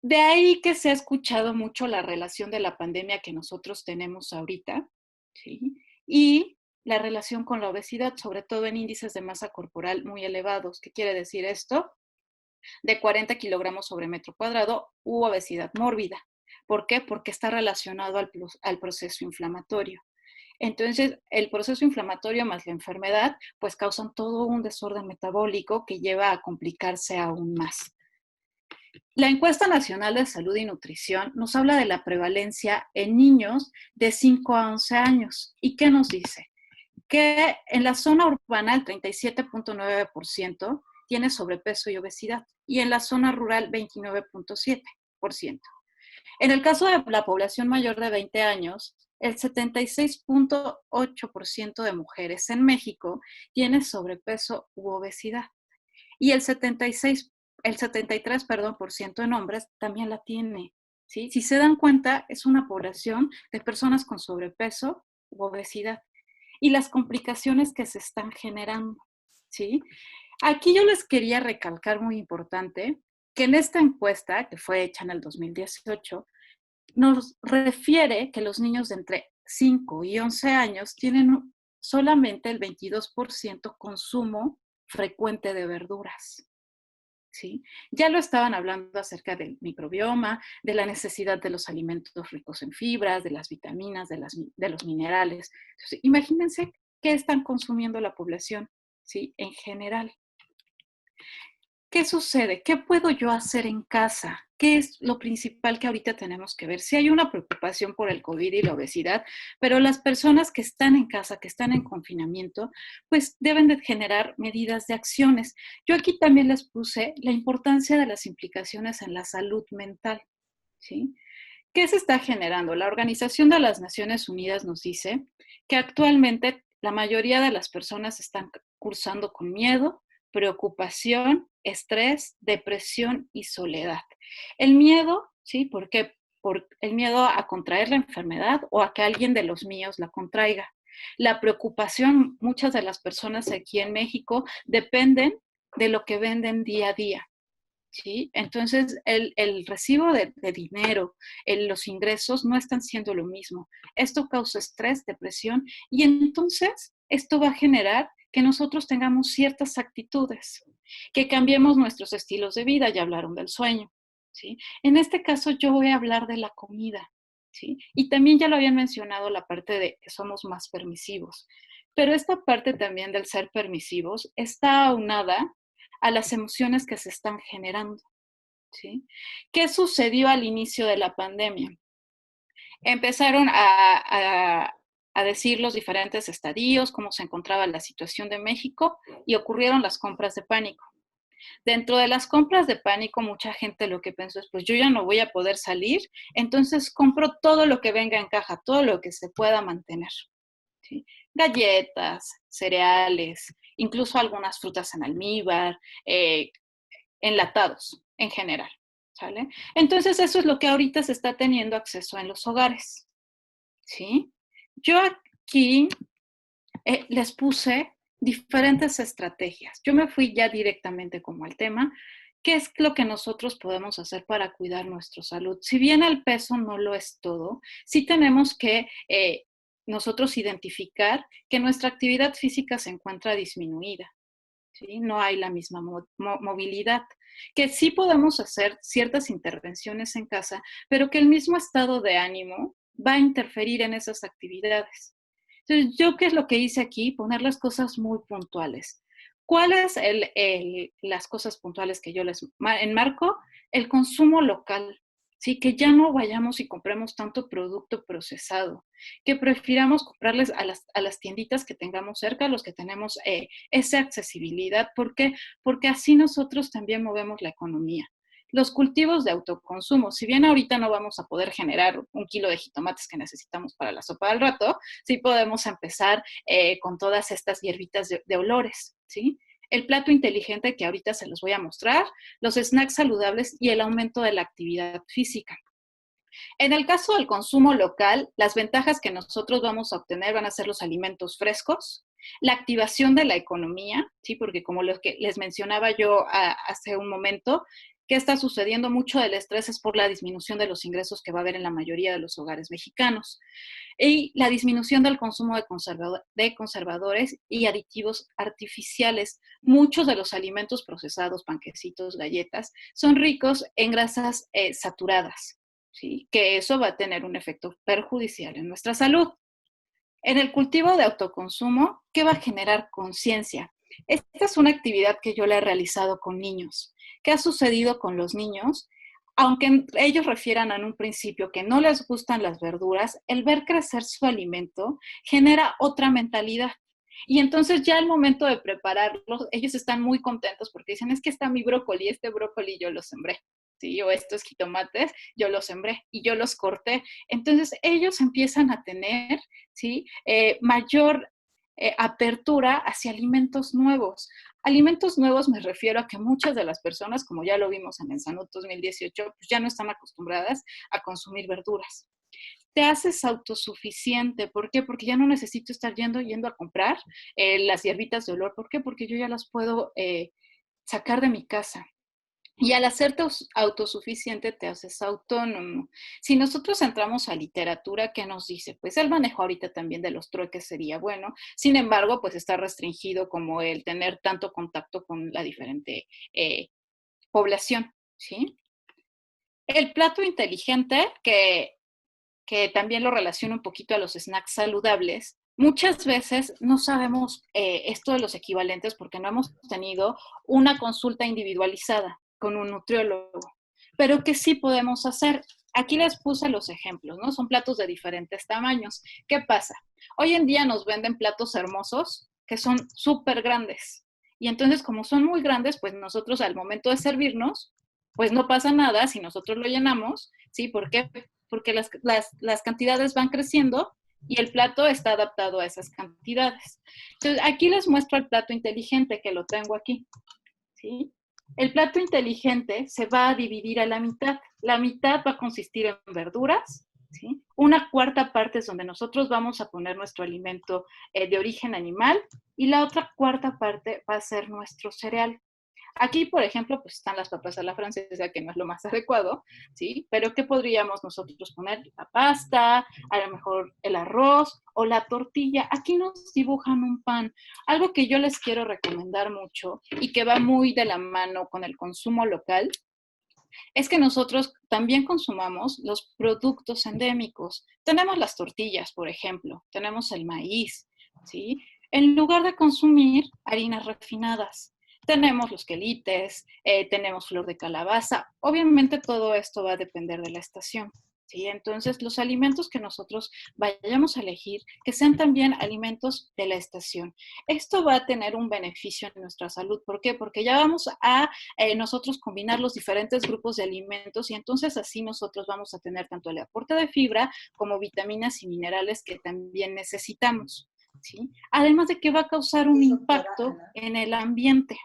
De ahí que se ha escuchado mucho la relación de la pandemia que nosotros tenemos ahorita, ¿sí?, y la relación con la obesidad, sobre todo en índices de masa corporal muy elevados. ¿Qué quiere decir esto? De 40 kilogramos sobre metro cuadrado u obesidad mórbida. ¿Por qué? Porque está relacionado al proceso inflamatorio. Entonces, el proceso inflamatorio más la enfermedad, pues causan todo un desorden metabólico que lleva a complicarse aún más. La Encuesta Nacional de Salud y Nutrición nos habla de la prevalencia en niños de 5 a 11 años. ¿Y qué nos dice? Que en la zona urbana el 37.9% tiene sobrepeso y obesidad y en la zona rural 29.7%. En el caso de la población mayor de 20 años, el 76.8% de mujeres en México tiene sobrepeso u obesidad y el 73% en hombres también la tiene. ¿Sí? Si se dan cuenta, es una población de personas con sobrepeso u obesidad y las complicaciones que se están generando. ¿Sí? Aquí yo les quería recalcar muy importante que en esta encuesta, que fue hecha en el 2018, nos refiere que los niños de entre 5 y 11 años tienen solamente el 22% consumo frecuente de verduras. ¿Sí? Ya lo estaban hablando acerca del microbioma, de la necesidad de los alimentos ricos en fibras, de las vitaminas, de los minerales. Entonces, imagínense qué están consumiendo la población, ¿sí? En general. ¿Qué sucede? ¿Qué puedo yo hacer en casa? ¿Qué es lo principal que ahorita tenemos que ver? Sí hay una preocupación por el COVID y la obesidad, pero las personas que están en casa, que están en confinamiento, pues deben de generar medidas de acciones. Yo aquí también les puse la importancia de las implicaciones en la salud mental, ¿sí? ¿Qué se está generando? La Organización de las Naciones Unidas nos dice que actualmente la mayoría de las personas están cursando con miedo, preocupación, estrés, depresión y soledad. El miedo, ¿sí? ¿Por qué? Por el miedo a contraer la enfermedad o a que alguien de los míos la contraiga. La preocupación, muchas de las personas aquí en México dependen de lo que venden día a día. ¿Sí? Entonces, el recibo de dinero, los ingresos no están siendo lo mismo. Esto causa estrés, depresión, y entonces esto va a generar que nosotros tengamos ciertas actitudes, que cambiemos nuestros estilos de vida. Ya hablaron del sueño, ¿sí? En este caso yo voy a hablar de la comida, ¿sí? Y también ya lo habían mencionado la parte de que somos más permisivos, pero esta parte también del ser permisivos está aunada a las emociones que se están generando, ¿sí? ¿Qué sucedió al inicio de la pandemia? Empezaron a decir los diferentes estadios, cómo se encontraba la situación de México y ocurrieron las compras de pánico. Dentro de las compras de pánico, mucha gente lo que pensó es, pues yo ya no voy a poder salir, entonces compro todo lo que venga en caja, todo lo que se pueda mantener, ¿sí? Galletas, cereales, incluso algunas frutas en almíbar, enlatados en general, ¿sale? Entonces eso es lo que ahorita se está teniendo acceso en los hogares, ¿sí? Yo aquí les puse diferentes estrategias. Yo me fui ya directamente como al tema. ¿Qué es lo que nosotros podemos hacer para cuidar nuestra salud? Si bien el peso no lo es todo, sí tenemos que nosotros identificar que nuestra actividad física se encuentra disminuida, ¿sí? No hay la misma movilidad, que sí podemos hacer ciertas intervenciones en casa, pero que el mismo estado de ánimo va a interferir en esas actividades. Entonces, ¿yo qué es lo que hice aquí? Poner las cosas muy puntuales. ¿Cuáles las cosas puntuales que yo les enmarco? El consumo local, ¿sí? Que ya no vayamos y compremos tanto producto procesado, que prefiramos comprarles a las tienditas que tengamos cerca, los que tenemos esa accesibilidad. ¿Por qué? Porque así nosotros también movemos la economía. Los cultivos de autoconsumo, si bien ahorita no vamos a poder generar 1 kilo de jitomates que necesitamos para la sopa del rato, sí podemos empezar con todas estas hierbitas de olores, ¿sí? El plato inteligente que ahorita se los voy a mostrar, los snacks saludables y el aumento de la actividad física. En el caso del consumo local, las ventajas que nosotros vamos a obtener van a ser los alimentos frescos, la activación de la economía, ¿sí? Porque como lo que les mencionaba yo hace un momento, ¿qué está sucediendo? Mucho del estrés es por la disminución de los ingresos que va a haber en la mayoría de los hogares mexicanos. Y la disminución del consumo de conservadores y aditivos artificiales. Muchos de los alimentos procesados, panquecitos, galletas, son ricos en grasas saturadas, ¿sí? Que eso va a tener un efecto perjudicial en nuestra salud. En el cultivo de autoconsumo, ¿qué va a generar conciencia? Esta es una actividad que yo la he realizado con niños. ¿Qué ha sucedido con los niños? Aunque ellos refieran en un principio que no les gustan las verduras, el ver crecer su alimento genera otra mentalidad. Y entonces ya al momento de prepararlos, ellos están muy contentos porque dicen, es que está mi brócoli, este brócoli yo lo sembré, ¿sí? O estos jitomates yo los sembré y yo los corté. Entonces ellos empiezan a tener, ¿sí? Mayor apertura hacia alimentos nuevos. Alimentos nuevos me refiero a que muchas de las personas, como ya lo vimos en el Salud 2018, pues ya no están acostumbradas a consumir verduras. Te haces autosuficiente. ¿Por qué? Porque ya no necesito estar yendo a comprar las hierbitas de olor. ¿Por qué? Porque yo ya las puedo sacar de mi casa. Y al hacerte autosuficiente te haces autónomo. Si nosotros entramos a literatura, ¿qué nos dice? Pues el manejo ahorita también de los trueques sería bueno. Sin embargo, pues está restringido como el tener tanto contacto con la diferente población, ¿sí? El plato inteligente, que también lo relaciona un poquito a los snacks saludables, muchas veces no sabemos esto de los equivalentes porque no hemos tenido una consulta individualizada con un nutriólogo, pero que sí podemos hacer. Aquí les puse los ejemplos, ¿no? Son platos de diferentes tamaños. ¿Qué pasa? Hoy en día nos venden platos hermosos que son súper grandes. Y entonces, como son muy grandes, pues nosotros al momento de servirnos, pues no pasa nada si nosotros lo llenamos, ¿sí? ¿Por qué? Porque las cantidades van creciendo y el plato está adaptado a esas cantidades. Entonces, aquí les muestro el plato inteligente, que lo tengo aquí, ¿sí? El plato inteligente se va a dividir a la mitad. La mitad va a consistir en verduras, ¿sí? Una cuarta parte es donde nosotros vamos a poner nuestro alimento de origen animal y la otra cuarta parte va a ser nuestro cereal. Aquí, por ejemplo, pues están las papas a la francesa, que no es lo más adecuado, ¿sí? Pero ¿qué podríamos nosotros poner? La pasta, a lo mejor el arroz o la tortilla. Aquí nos dibujan un pan. Algo que yo les quiero recomendar mucho y que va muy de la mano con el consumo local es que nosotros también consumamos los productos endémicos. Tenemos las tortillas, por ejemplo, tenemos el maíz, ¿sí? En lugar de consumir harinas refinadas. Tenemos los quelites, tenemos flor de calabaza. Obviamente todo esto va a depender de la estación, ¿sí? Entonces, los alimentos que nosotros vayamos a elegir, que sean también alimentos de la estación. Esto va a tener un beneficio en nuestra salud. ¿Por qué? Porque ya vamos a nosotros combinar los diferentes grupos de alimentos y entonces así nosotros vamos a tener tanto el aporte de fibra como vitaminas y minerales que también necesitamos, ¿sí? Además de que va a causar un impacto en el ambiente.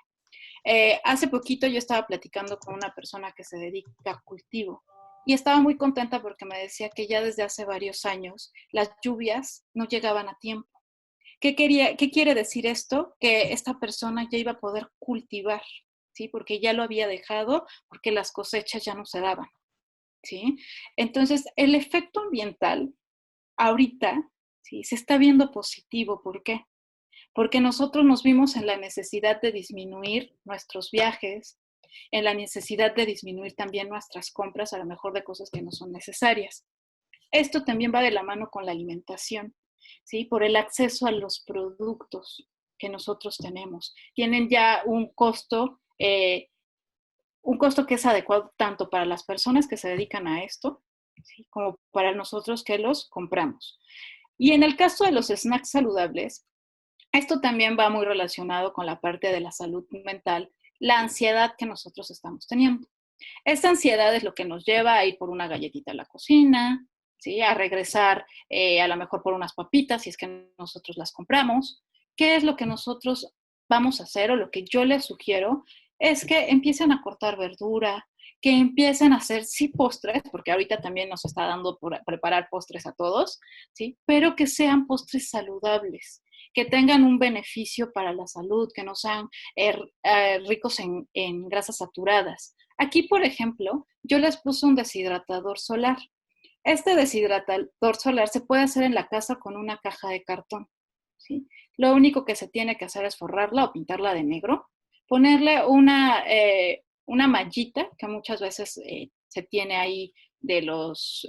Hace poquito yo estaba platicando con una persona que se dedica a cultivo y estaba muy contenta porque me decía que ya desde hace varios años las lluvias no llegaban a tiempo. ¿Qué quiere decir esto? Que esta persona ya iba a poder cultivar, ¿sí? Porque ya lo había dejado, porque las cosechas ya no se daban, ¿sí? Entonces, el efecto ambiental ahorita, ¿sí? Se está viendo positivo. ¿Por qué? Porque nosotros nos vimos en la necesidad de disminuir nuestros viajes, en la necesidad de disminuir también nuestras compras, a lo mejor de cosas que no son necesarias. Esto también va de la mano con la alimentación, ¿sí? Por el acceso a los productos que nosotros tenemos. Tienen ya un costo que es adecuado tanto para las personas que se dedican a esto, ¿sí? Como para nosotros que los compramos. Y en el caso de los snacks saludables, esto también va muy relacionado con la parte de la salud mental, la ansiedad que nosotros estamos teniendo. Esta ansiedad es lo que nos lleva a ir por una galletita a la cocina, ¿sí? A regresar a lo mejor por unas papitas si es que nosotros las compramos. ¿Qué es lo que nosotros vamos a hacer o lo que yo les sugiero? Es que empiecen a cortar verdura, que empiecen a hacer, sí, postres, porque ahorita también nos está dando por preparar postres a todos, ¿sí? Pero que sean postres saludables, que tengan un beneficio para la salud, que no sean ricos en grasas saturadas. Aquí, por ejemplo, yo les puse un deshidratador solar. Este deshidratador solar se puede hacer en la casa con una caja de cartón, ¿sí? Lo único que se tiene que hacer es forrarla o pintarla de negro, ponerle una mallita que muchas veces se tiene ahí de las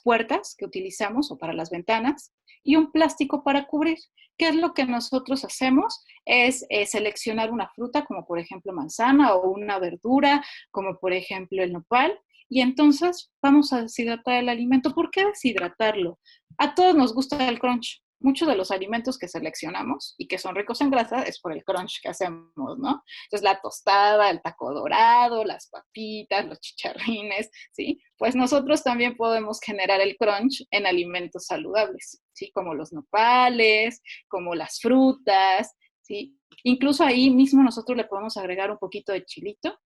puertas que utilizamos o para las ventanas, y un plástico para cubrir. ¿Qué es lo que nosotros hacemos? Es seleccionar una fruta, como por ejemplo manzana, o una verdura, como por ejemplo el nopal, y entonces vamos a deshidratar el alimento. ¿Por qué deshidratarlo? A todos nos gusta el crunch. Muchos de los alimentos que seleccionamos y que son ricos en grasa es por el crunch que hacemos, ¿no? Entonces la tostada, el taco dorado, las papitas, los chicharrines, ¿sí? Pues nosotros también podemos generar el crunch en alimentos saludables, ¿sí? Como los nopales, como las frutas, ¿sí? Incluso ahí mismo nosotros le podemos agregar un poquito de chilito,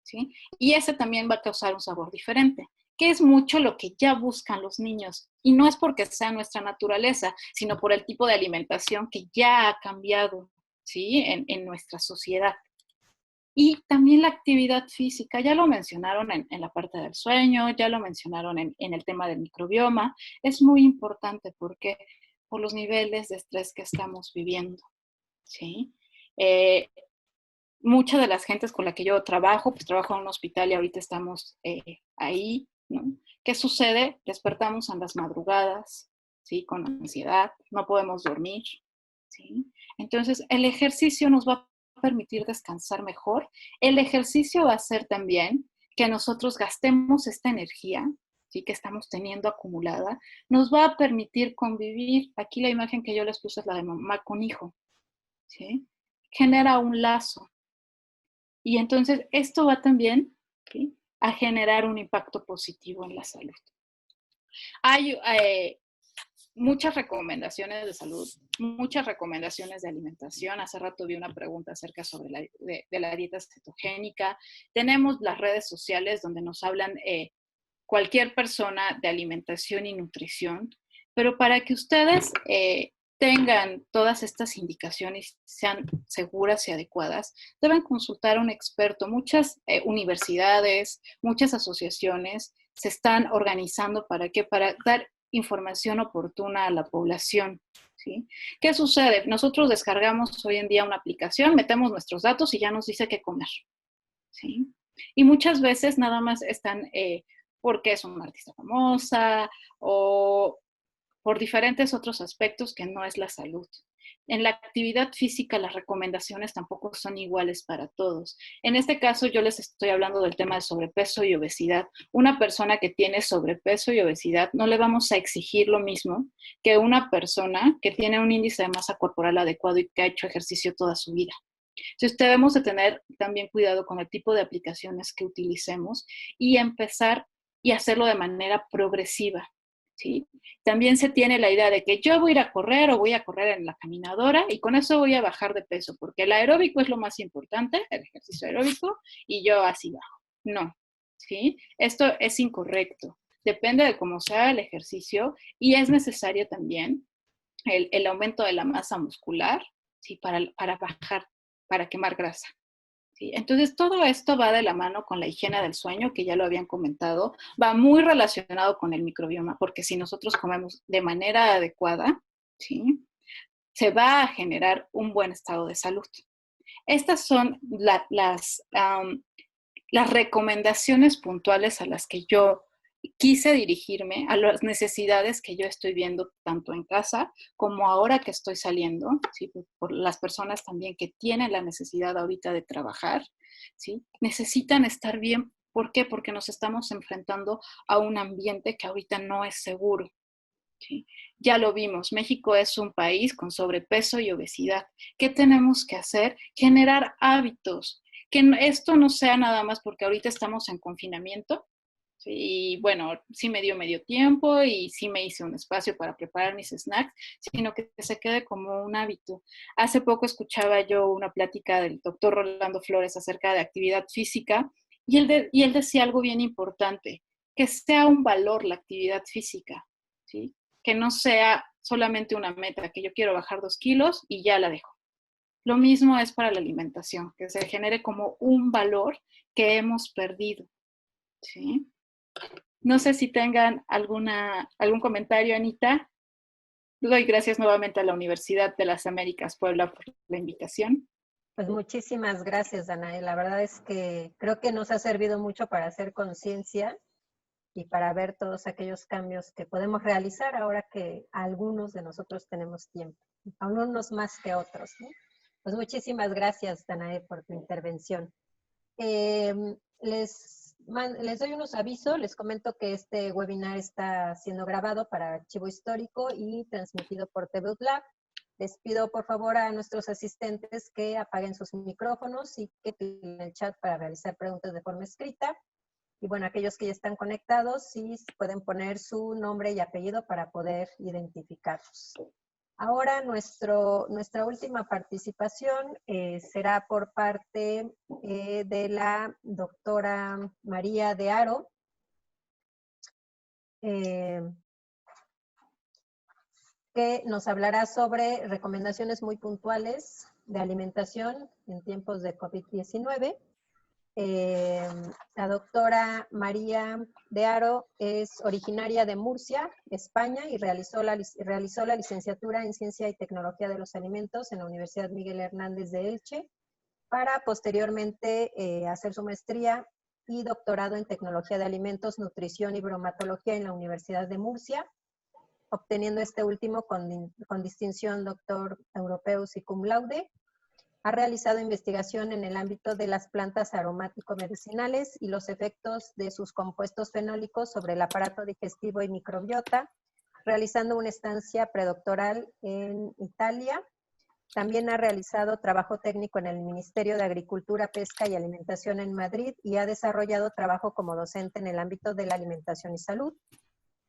¿sí? Y ese también va a causar un sabor diferente, que es mucho lo que ya buscan los niños. Y no es porque sea nuestra naturaleza, sino por el tipo de alimentación que ya ha cambiado, ¿sí? En nuestra sociedad. Y también la actividad física, ya lo mencionaron en la parte del sueño, ya lo mencionaron en el tema del microbioma. Es muy importante porque por los niveles de estrés que estamos viviendo, ¿sí? Muchas de las gentes con las que yo trabajo, pues trabajo en un hospital y ahorita estamos ahí, ¿no? ¿Qué sucede? Despertamos en las madrugadas, ¿sí? Con ansiedad, no podemos dormir, ¿sí? Entonces, el ejercicio nos va a permitir descansar mejor. El ejercicio va a hacer también que nosotros gastemos esta energía, ¿sí? Que estamos teniendo acumulada. Nos va a permitir convivir. Aquí la imagen que yo les puse es la de mamá con hijo, ¿sí? Genera un lazo. Y entonces esto va también, ¿sí? A generar un impacto positivo en la salud. Hay muchas recomendaciones de salud, muchas recomendaciones de alimentación. Hace rato vi una pregunta acerca sobre de la dieta cetogénica. Tenemos las redes sociales donde nos hablan cualquier persona de alimentación y nutrición, pero para que ustedes tengan todas estas indicaciones, sean seguras y adecuadas, deben consultar a un experto. Muchas universidades, muchas asociaciones se están organizando para dar información oportuna a la población, ¿sí? ¿Qué sucede? Nosotros descargamos hoy en día una aplicación, metemos nuestros datos y ya nos dice qué comer, ¿sí? Y muchas veces nada más están porque es una artista famosa o por diferentes otros aspectos que no es la salud. En la actividad física las recomendaciones tampoco son iguales para todos. En este caso yo les estoy hablando del tema de sobrepeso y obesidad. Una persona que tiene sobrepeso y obesidad no le vamos a exigir lo mismo que una persona que tiene un índice de masa corporal adecuado y que ha hecho ejercicio toda su vida. Entonces debemos de tener también cuidado con el tipo de aplicaciones que utilicemos y empezar y hacerlo de manera progresiva, ¿sí? También se tiene la idea de que yo voy a ir a correr o voy a correr en la caminadora y con eso voy a bajar de peso, porque el aeróbico es lo más importante, el ejercicio aeróbico, y yo así bajo. No, ¿sí? Esto es incorrecto. Depende de cómo sea el ejercicio y es necesario también el aumento de la masa muscular, ¿sí? Para bajar, para quemar grasa. ¿Sí? Entonces, todo esto va de la mano con la higiene del sueño, que ya lo habían comentado, va muy relacionado con el microbioma, porque si nosotros comemos de manera adecuada, ¿sí? Se va a generar un buen estado de salud. Estas son las recomendaciones puntuales a las que yo quise dirigirme, a las necesidades que yo estoy viendo tanto en casa como ahora que estoy saliendo, ¿sí? Por las personas también que tienen la necesidad ahorita de trabajar, ¿sí? Necesitan estar bien. ¿Por qué? Porque nos estamos enfrentando a un ambiente que ahorita no es seguro, ¿sí? Ya lo vimos, México es un país con sobrepeso y obesidad. ¿Qué tenemos que hacer? Generar hábitos. Que esto no sea nada más porque ahorita estamos en confinamiento, ¿sí? Y bueno, sí me dio medio tiempo y sí me hice un espacio para preparar mis snacks, sino que se quede como un hábito. Hace poco escuchaba yo una plática del doctor Rolando Flores acerca de actividad física y él decía algo bien importante, que sea un valor la actividad física, ¿sí? Que no sea solamente una meta, que yo quiero bajar 2 kilos y ya la dejo. Lo mismo es para la alimentación, que se genere como un valor que hemos perdido, ¿sí? No sé si tengan algún comentario, Anita. Doy gracias nuevamente a la Universidad de las Américas Puebla por la invitación. Pues muchísimas gracias, Danae. La verdad es que creo que nos ha servido mucho para hacer conciencia y para ver todos aquellos cambios que podemos realizar ahora que algunos de nosotros tenemos tiempo, algunos más que otros, ¿no? Pues muchísimas gracias, Danae, por tu intervención. Les doy unos avisos, les comento que este webinar está siendo grabado para archivo histórico y transmitido por TV Lab. Les pido por favor a nuestros asistentes que apaguen sus micrófonos y que utilicen el chat para realizar preguntas de forma escrita. Y bueno, aquellos que ya están conectados, sí pueden poner su nombre y apellido para poder identificarlos. Ahora nuestra última participación será por parte de la doctora María de Haro. Que nos hablará sobre recomendaciones muy puntuales de alimentación en tiempos de COVID-19. La doctora María de Haro es originaria de Murcia, España, y realizó la licenciatura en Ciencia y Tecnología de los Alimentos en la Universidad Miguel Hernández de Elche, para posteriormente hacer su maestría y doctorado en Tecnología de Alimentos, Nutrición y Bromatología en la Universidad de Murcia, obteniendo este último con distinción Doctor Europeus y Cum Laude. Ha realizado investigación en el ámbito de las plantas aromático-medicinales y los efectos de sus compuestos fenólicos sobre el aparato digestivo y microbiota, realizando una estancia predoctoral en Italia. También ha realizado trabajo técnico en el Ministerio de Agricultura, Pesca y Alimentación en Madrid y ha desarrollado trabajo como docente en el ámbito de la alimentación y salud.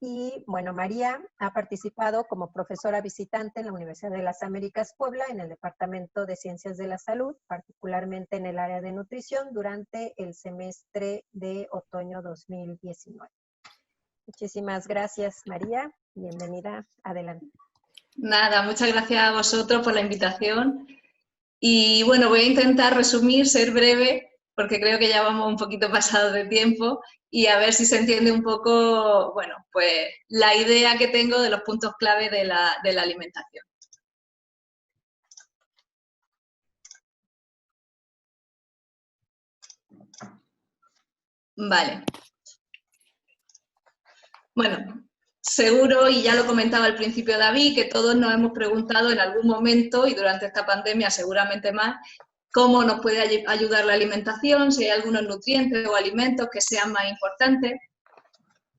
Y bueno, María ha participado como profesora visitante en la Universidad de las Américas Puebla en el Departamento de Ciencias de la Salud, particularmente en el área de nutrición durante el semestre de otoño 2019. Muchísimas gracias, María. Bienvenida. Adelante. Nada, muchas gracias a vosotros por la invitación. Y bueno, voy a intentar resumir, ser breve, porque creo que ya vamos un poquito pasados de tiempo, y a ver si se entiende un poco, bueno, pues la idea que tengo de los puntos clave de la alimentación. Vale. Bueno, seguro, y ya lo comentaba al principio David, que todos nos hemos preguntado en algún momento, y durante esta pandemia seguramente más, cómo nos puede ayudar la alimentación, si hay algunos nutrientes o alimentos que sean más importantes.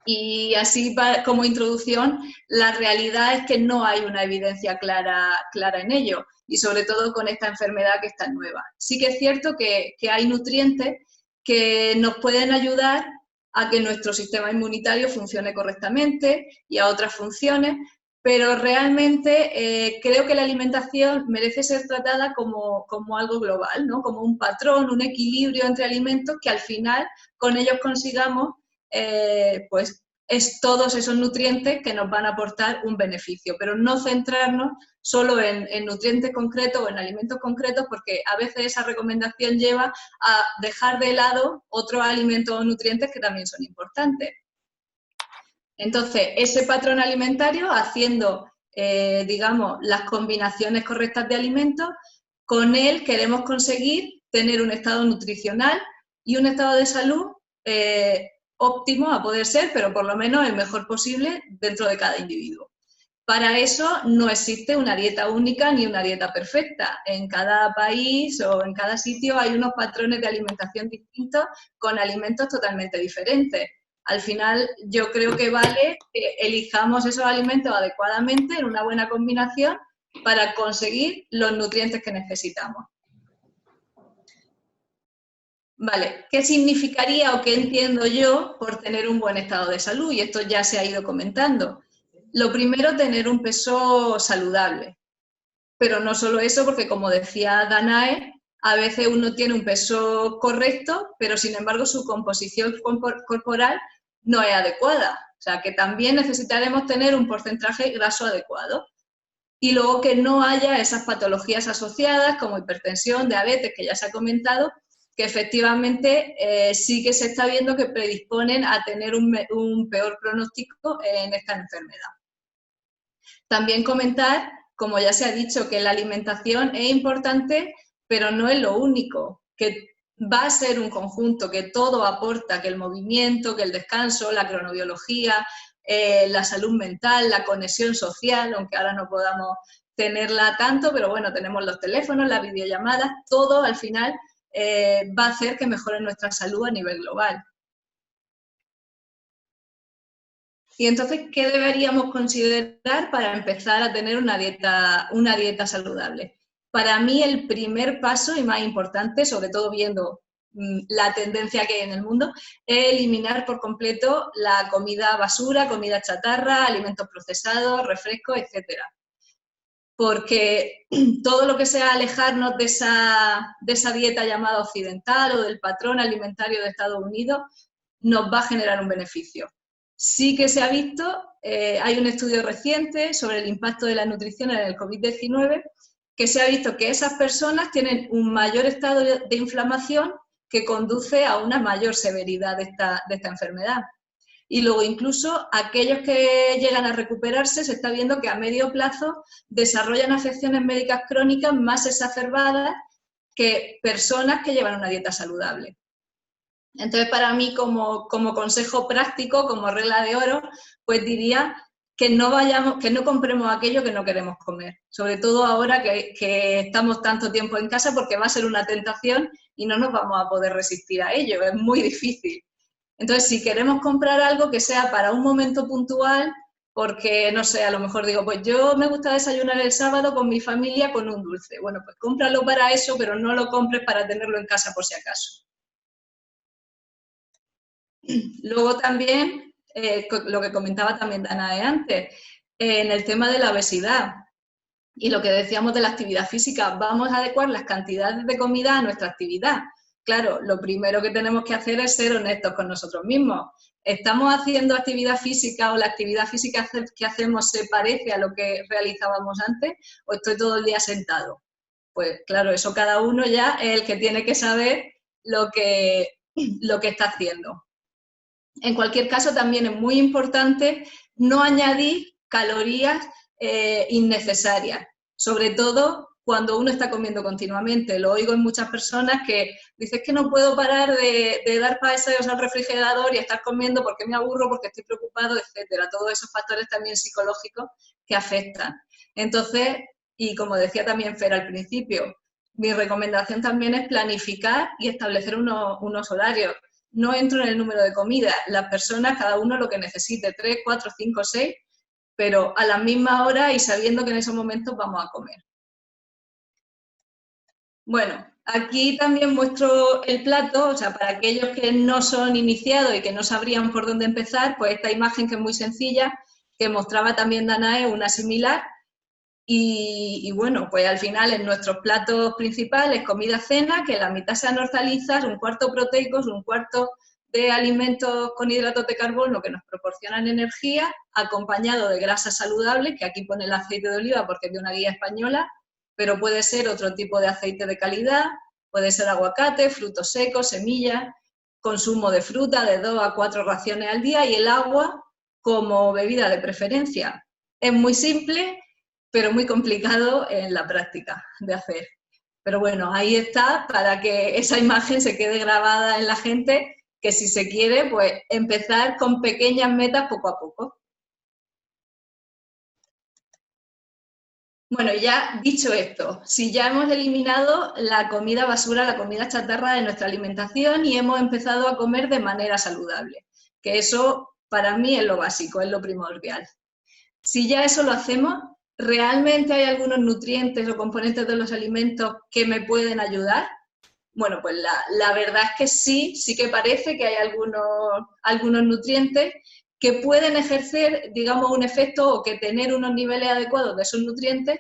Y así como introducción, la realidad es que no hay una evidencia clara en ello, y sobre todo con esta enfermedad que es tan nueva. Sí que es cierto que hay nutrientes que nos pueden ayudar a que nuestro sistema inmunitario funcione correctamente y a otras funciones, pero realmente creo que la alimentación merece ser tratada como algo global, ¿no? Como un patrón, un equilibrio entre alimentos que al final con ellos consigamos pues todos esos nutrientes que nos van a aportar un beneficio, pero no centrarnos solo en nutrientes concretos o en alimentos concretos, porque a veces esa recomendación lleva a dejar de lado otros alimentos o nutrientes que también son importantes. Entonces, ese patrón alimentario, haciendo, digamos, las combinaciones correctas de alimentos, con él queremos conseguir tener un estado nutricional y un estado de salud óptimo a poder ser, pero por lo menos el mejor posible dentro de cada individuo. Para eso no existe una dieta única ni una dieta perfecta. En cada país o en cada sitio hay unos patrones de alimentación distintos con alimentos totalmente diferentes. Al final yo creo que vale que elijamos esos alimentos adecuadamente en una buena combinación para conseguir los nutrientes que necesitamos. Vale, ¿qué significaría o qué entiendo yo por tener un buen estado de salud? Y esto ya se ha ido comentando. Lo primero, tener un peso saludable. Pero no solo eso, porque como decía Danae, a veces uno tiene un peso correcto, pero sin embargo su composición corporal no es adecuada. O sea, que también necesitaremos tener un porcentaje graso adecuado. Y luego que no haya esas patologías asociadas como hipertensión, diabetes, que ya se ha comentado, que efectivamente sí que se está viendo que predisponen a tener un peor pronóstico en esta enfermedad. También comentar, como ya se ha dicho, que la alimentación es importante, pero no es lo único, que va a ser un conjunto que todo aporta, que el movimiento, que el descanso, la cronobiología, la salud mental, la conexión social, aunque ahora no podamos tenerla tanto, pero bueno, tenemos los teléfonos, las videollamadas, todo al final va a hacer que mejore nuestra salud a nivel global. Y entonces, ¿qué deberíamos considerar para empezar a tener una dieta saludable? Para mí el primer paso y más importante, sobre todo viendo la tendencia que hay en el mundo, es eliminar por completo la comida basura, comida chatarra, alimentos procesados, refrescos, etc. Porque todo lo que sea alejarnos de esa dieta llamada occidental o del patrón alimentario de Estados Unidos nos va a generar un beneficio. Sí que se ha visto, hay un estudio reciente sobre el impacto de la nutrición en el COVID-19, que se ha visto que esas personas tienen un mayor estado de inflamación que conduce a una mayor severidad de esta enfermedad. Y luego incluso aquellos que llegan a recuperarse, se está viendo que a medio plazo desarrollan afecciones médicas crónicas más exacerbadas que personas que llevan una dieta saludable. Entonces, para mí, como consejo práctico, como regla de oro, pues diría que no compremos aquello que no queremos comer. Sobre todo ahora que estamos tanto tiempo en casa, porque va a ser una tentación y no nos vamos a poder resistir a ello, es muy difícil. Entonces, si queremos comprar algo que sea para un momento puntual, porque, no sé, a lo mejor digo, pues yo me gusta desayunar el sábado con mi familia con un dulce. Bueno, pues cómpralo para eso, pero no lo compres para tenerlo en casa por si acaso. Luego también, lo que comentaba también Danae antes, en el tema de la obesidad y lo que decíamos de la actividad física, vamos a adecuar las cantidades de comida a nuestra actividad. Claro, lo primero que tenemos que hacer es ser honestos con nosotros mismos. ¿Estamos haciendo actividad física o la actividad física que hacemos se parece a lo que realizábamos antes o estoy todo el día sentado? Pues claro, eso cada uno ya es el que tiene que saber lo que está haciendo. En cualquier caso, también es muy importante no añadir calorías innecesarias, sobre todo cuando uno está comiendo continuamente. Lo oigo en muchas personas que dicen que no puedo parar de dar paseos al refrigerador y estar comiendo porque me aburro, porque estoy preocupado, etcétera. Todos esos factores también psicológicos que afectan. Entonces, y como decía también Fer al principio, mi recomendación también es planificar y establecer unos horarios. No entro en el número de comidas, las personas, cada uno lo que necesite, 3, 4, 5, 6, pero a la misma hora y sabiendo que en esos momentos vamos a comer. Bueno, aquí también muestro el plato, o sea, para aquellos que no son iniciados y que no sabrían por dónde empezar, pues esta imagen que es muy sencilla, que mostraba también Danae, una similar, y bueno, pues al final en nuestros platos principales, comida-cena, que la mitad sean hortalizas, un cuarto proteicos, un cuarto de alimentos con hidratos de carbono que nos proporcionan energía, acompañado de grasas saludables, que aquí pone el aceite de oliva porque es de una guía española, pero puede ser otro tipo de aceite de calidad, puede ser aguacate, frutos secos, semillas, consumo de fruta de 2 a 4 raciones al día y el agua como bebida de preferencia. Es muy simple, pero muy complicado en la práctica de hacer. Pero bueno, ahí está para que esa imagen se quede grabada en la gente, que si se quiere, pues empezar con pequeñas metas poco a poco. Bueno, ya dicho esto, si ya hemos eliminado la comida basura, la comida chatarra de nuestra alimentación y hemos empezado a comer de manera saludable, que eso para mí es lo básico, es lo primordial. Si ya eso lo hacemos, ¿realmente hay algunos nutrientes o componentes de los alimentos que me pueden ayudar? Bueno, pues la verdad es que sí que parece que hay algunos nutrientes que pueden ejercer, digamos, un efecto o que tener unos niveles adecuados de esos nutrientes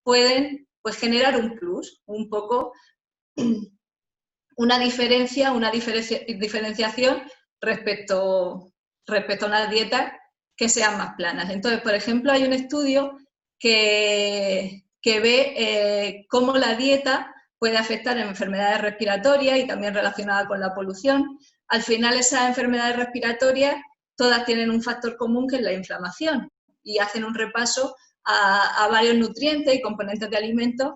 pueden pues, generar un plus, un poco una diferenciación respecto a unas dietas que sean más planas. Entonces, por ejemplo, hay un estudio que ve cómo la dieta puede afectar en enfermedades respiratorias y también relacionadas con la polución. Al final, esas enfermedades respiratorias todas tienen un factor común que es la inflamación y hacen un repaso a varios nutrientes y componentes de alimentos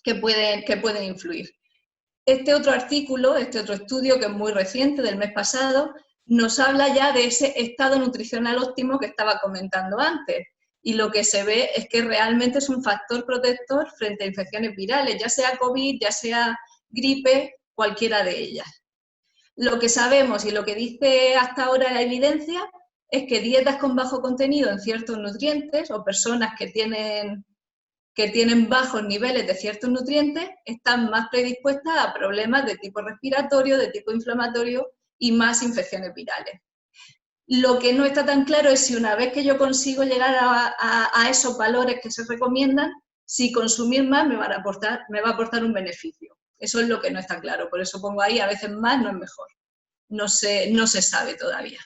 que pueden influir. Este otro artículo, este otro estudio que es muy reciente, del mes pasado, nos habla ya de ese estado nutricional óptimo que estaba comentando antes. Y lo que se ve es que realmente es un factor protector frente a infecciones virales, ya sea COVID, ya sea gripe, cualquiera de ellas. Lo que sabemos y lo que dice hasta ahora la evidencia es que dietas con bajo contenido en ciertos nutrientes o personas que tienen bajos niveles de ciertos nutrientes están más predispuestas a problemas de tipo respiratorio, de tipo inflamatorio y más infecciones virales. Lo que no está tan claro es si una vez que yo consigo llegar a esos valores que se recomiendan, si consumir más me va a aportar un beneficio. Eso es lo que no está claro, por eso pongo ahí, a veces más no es mejor. No se sabe todavía.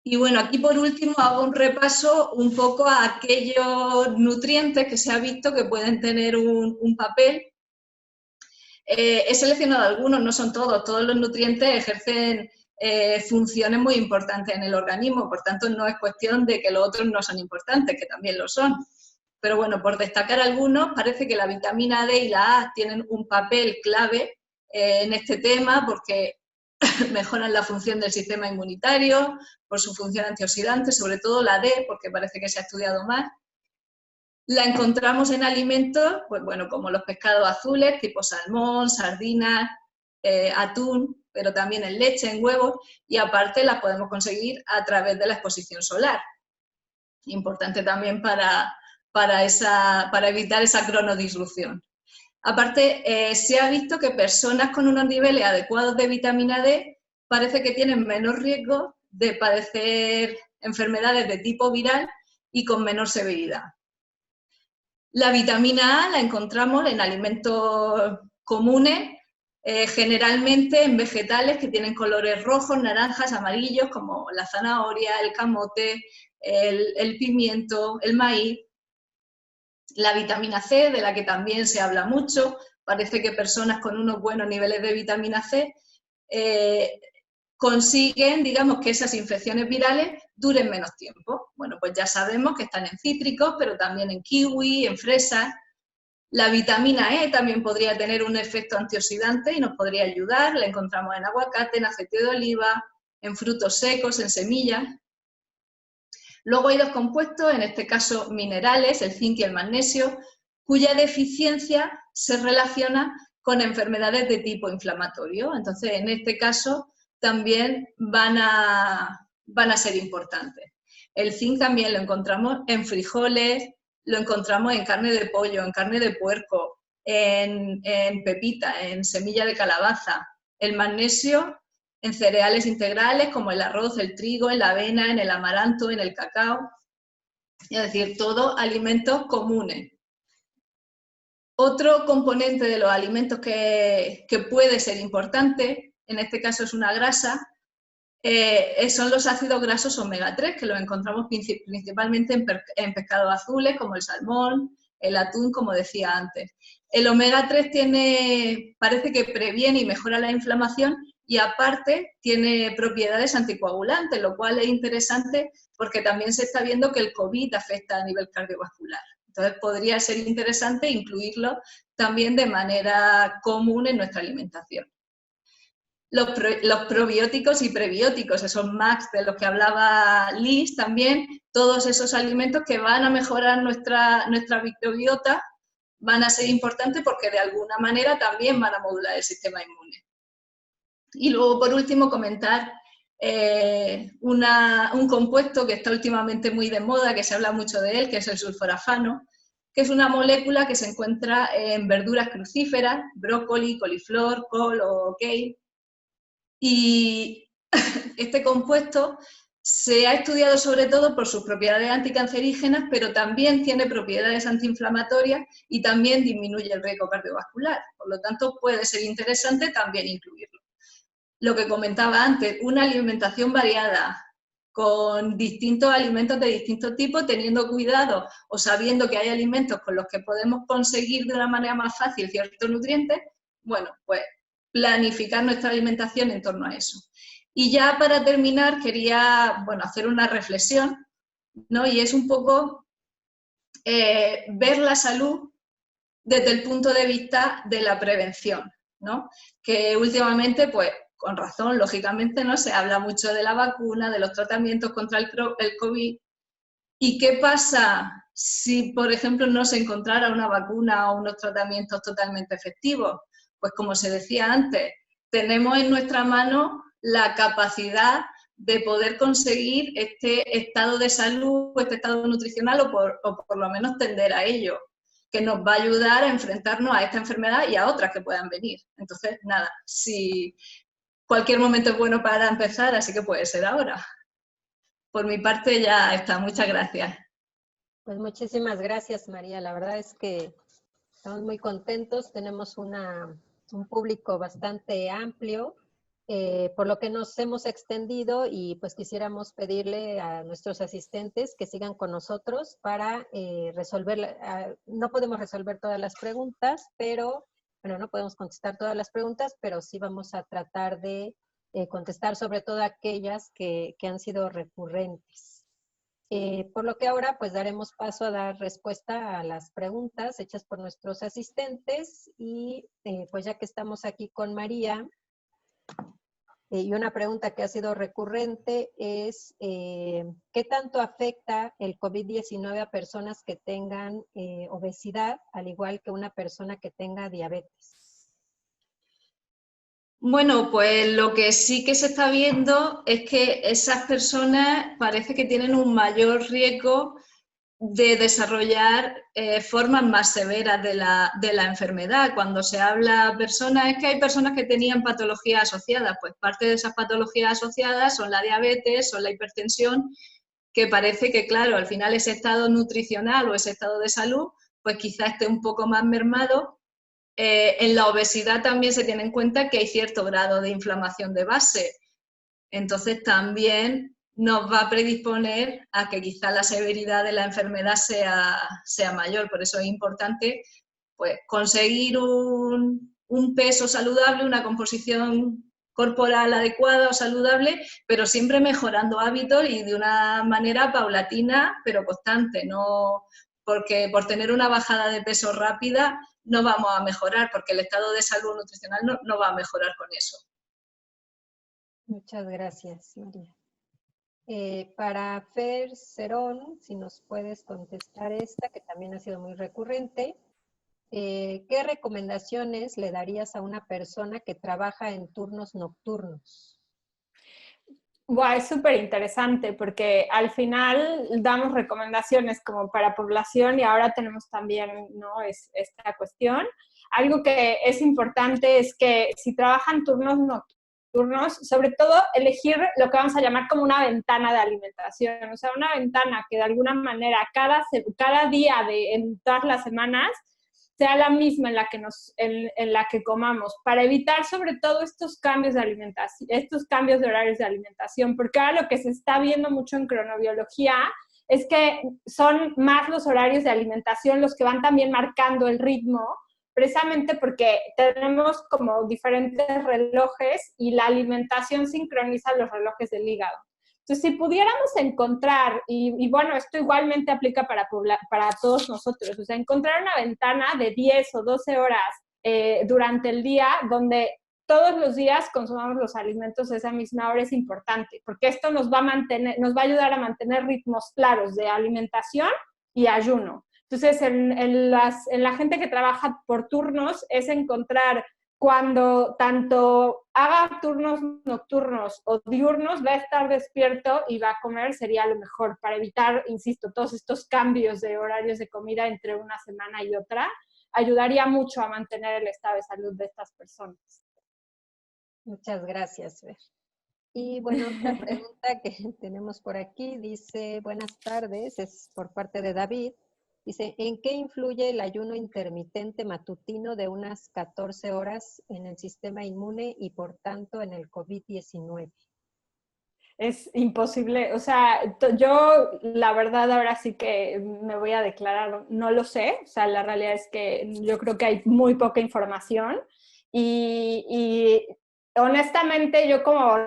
Y bueno, aquí por último hago un repaso un poco a aquellos nutrientes que se ha visto que pueden tener un papel. He seleccionado algunos, no son todos los nutrientes ejercen funciones muy importantes en el organismo, por tanto no es cuestión de que los otros no son importantes, que también lo son. Pero bueno, por destacar algunos, parece que la vitamina D y la A tienen un papel clave en este tema porque mejoran la función del sistema inmunitario, por su función antioxidante, sobre todo la D, porque parece que se ha estudiado más. La encontramos en alimentos, pues bueno, como los pescados azules, tipo salmón, sardinas, atún, pero también en leche, en huevos, y aparte las podemos conseguir a través de la exposición solar. Importante también para evitar esa cronodisrupción. Aparte, se ha visto que personas con unos niveles adecuados de vitamina D parece que tienen menos riesgo de padecer enfermedades de tipo viral y con menor severidad. La vitamina A la encontramos en alimentos comunes, generalmente en vegetales que tienen colores rojos, naranjas, amarillos, como la zanahoria, el camote, el pimiento, el maíz. La vitamina C, de la que también se habla mucho, parece que personas con unos buenos niveles de vitamina C consiguen, digamos, que esas infecciones virales duren menos tiempo. Bueno, pues ya sabemos que están en cítricos, pero también en kiwi, en fresas. La vitamina E también podría tener un efecto antioxidante y nos podría ayudar. La encontramos en aguacate, en aceite de oliva, en frutos secos, en semillas. Luego hay dos compuestos, en este caso minerales, el zinc y el magnesio, cuya deficiencia se relaciona con enfermedades de tipo inflamatorio. Entonces, en este caso, también van a ser importantes. El zinc también lo encontramos en frijoles, lo encontramos en carne de pollo, en carne de puerco, en pepita, en semilla de calabaza. El magnesio en cereales integrales como el arroz, el trigo, en la avena, en el amaranto, en el cacao. Es decir, todos alimentos comunes. Otro componente de los alimentos que puede ser importante, en este caso es una grasa, son los ácidos grasos omega 3, que los encontramos principalmente en pescados azules, como el salmón, el atún, como decía antes. El omega 3 parece que previene y mejora la inflamación y aparte tiene propiedades anticoagulantes, lo cual es interesante porque también se está viendo que el COVID afecta a nivel cardiovascular. Entonces podría ser interesante incluirlo también de manera común en nuestra alimentación. Los probióticos y prebióticos, esos MAX de los que hablaba Liz también, todos esos alimentos que van a mejorar nuestra microbiota van a ser importantes porque de alguna manera también van a modular el sistema inmune. Y luego, por último, comentar un compuesto que está últimamente muy de moda, que se habla mucho de él, que es el sulforafano, que es una molécula que se encuentra en verduras crucíferas, brócoli, coliflor, col o kale. Y este compuesto se ha estudiado sobre todo por sus propiedades anticancerígenas, pero también tiene propiedades antiinflamatorias y también disminuye el riesgo cardiovascular. Por lo tanto, puede ser interesante también incluirlo. Lo que comentaba antes, una alimentación variada, con distintos alimentos de distintos tipos, teniendo cuidado o sabiendo que hay alimentos con los que podemos conseguir de una manera más fácil ciertos nutrientes, bueno, pues planificar nuestra alimentación en torno a eso. Y ya para terminar quería, bueno, hacer una reflexión, ¿no? Y es un poco ver la salud desde el punto de vista de la prevención, ¿no? Que últimamente, pues, con razón, lógicamente, no se habla mucho de la vacuna, de los tratamientos contra el COVID. ¿Y qué pasa si, por ejemplo, no se encontrara una vacuna o unos tratamientos totalmente efectivos? Pues como se decía antes, tenemos en nuestra mano la capacidad de poder conseguir este estado de salud, este estado nutricional o por lo menos tender a ello, que nos va a ayudar a enfrentarnos a esta enfermedad y a otras que puedan venir. Entonces, nada, si cualquier momento es bueno para empezar, así que puede ser ahora. Por mi parte ya está, muchas gracias. Pues muchísimas gracias, María. La verdad es que estamos muy contentos, tenemos un público bastante amplio, por lo que nos hemos extendido y pues quisiéramos pedirle a nuestros asistentes que sigan con nosotros para resolver, no podemos resolver todas las preguntas, pero, bueno, no podemos contestar todas las preguntas, pero sí vamos a tratar de contestar sobre todo aquellas que han sido recurrentes. Por lo que ahora pues daremos paso a dar respuesta a las preguntas hechas por nuestros asistentes y pues ya que estamos aquí con María, y una pregunta que ha sido recurrente es ¿qué tanto afecta el COVID-19 a personas que tengan obesidad, al igual que una persona que tenga diabetes? Bueno, pues lo que sí que se está viendo es que esas personas parece que tienen un mayor riesgo de desarrollar formas más severas de la enfermedad. Cuando se habla a personas, es que hay personas que tenían patologías asociadas, pues parte de esas patologías asociadas son la diabetes, son la hipertensión, que parece que, claro, al final ese estado nutricional o ese estado de salud, pues quizá esté un poco más mermado. En la obesidad también se tiene en cuenta que hay cierto grado de inflamación de base, entonces también nos va a predisponer a que quizá la severidad de la enfermedad sea mayor. Por eso es importante pues, conseguir un peso saludable, una composición corporal adecuada o saludable, pero siempre mejorando hábitos y de una manera paulatina pero constante, no porque por tener una bajada de peso rápida no vamos a mejorar, porque el estado de salud nutricional no va a mejorar con eso. Muchas gracias, María. Para Fer Cerón, si nos puedes contestar esta, que también ha sido muy recurrente, ¿qué recomendaciones le darías a una persona que trabaja en turnos nocturnos? Wow, es súper interesante porque al final damos recomendaciones como para población y ahora tenemos también, ¿no? Esta cuestión. Algo que es importante es que si trabajan turnos nocturnos, sobre todo elegir lo que vamos a llamar como una ventana de alimentación, o sea, una ventana que de alguna manera cada día en todas las semanas sea la misma en la que comamos, para evitar sobre todo estos cambios de alimentación, estos cambios de horarios de alimentación, porque ahora lo que se está viendo mucho en cronobiología es que son más los horarios de alimentación los que van también marcando el ritmo, precisamente porque tenemos como diferentes relojes y la alimentación sincroniza los relojes del hígado. Entonces, si pudiéramos encontrar, y bueno, esto igualmente aplica para todos nosotros, o sea, encontrar una ventana de 10 o 12 horas durante el día donde todos los días consumamos los alimentos a esa misma hora es importante, porque esto nos va a ayudar a mantener ritmos claros de alimentación y ayuno. Entonces, en la gente que trabaja por turnos es encontrar cuando tanto haga turnos nocturnos o diurnos, va a estar despierto y va a comer, sería lo mejor para evitar, insisto, todos estos cambios de horarios de comida entre una semana y otra. Ayudaría mucho a mantener el estado de salud de estas personas. Muchas gracias, Fer. Y bueno, otra pregunta que tenemos por aquí dice, buenas tardes, es por parte de David. Dice, ¿en qué influye el ayuno intermitente matutino de unas 14 horas en el sistema inmune y por tanto en el COVID-19? Es imposible, o sea, yo la verdad ahora sí que me voy a declarar, no lo sé, o sea, la realidad es que yo creo que hay muy poca información y honestamente yo como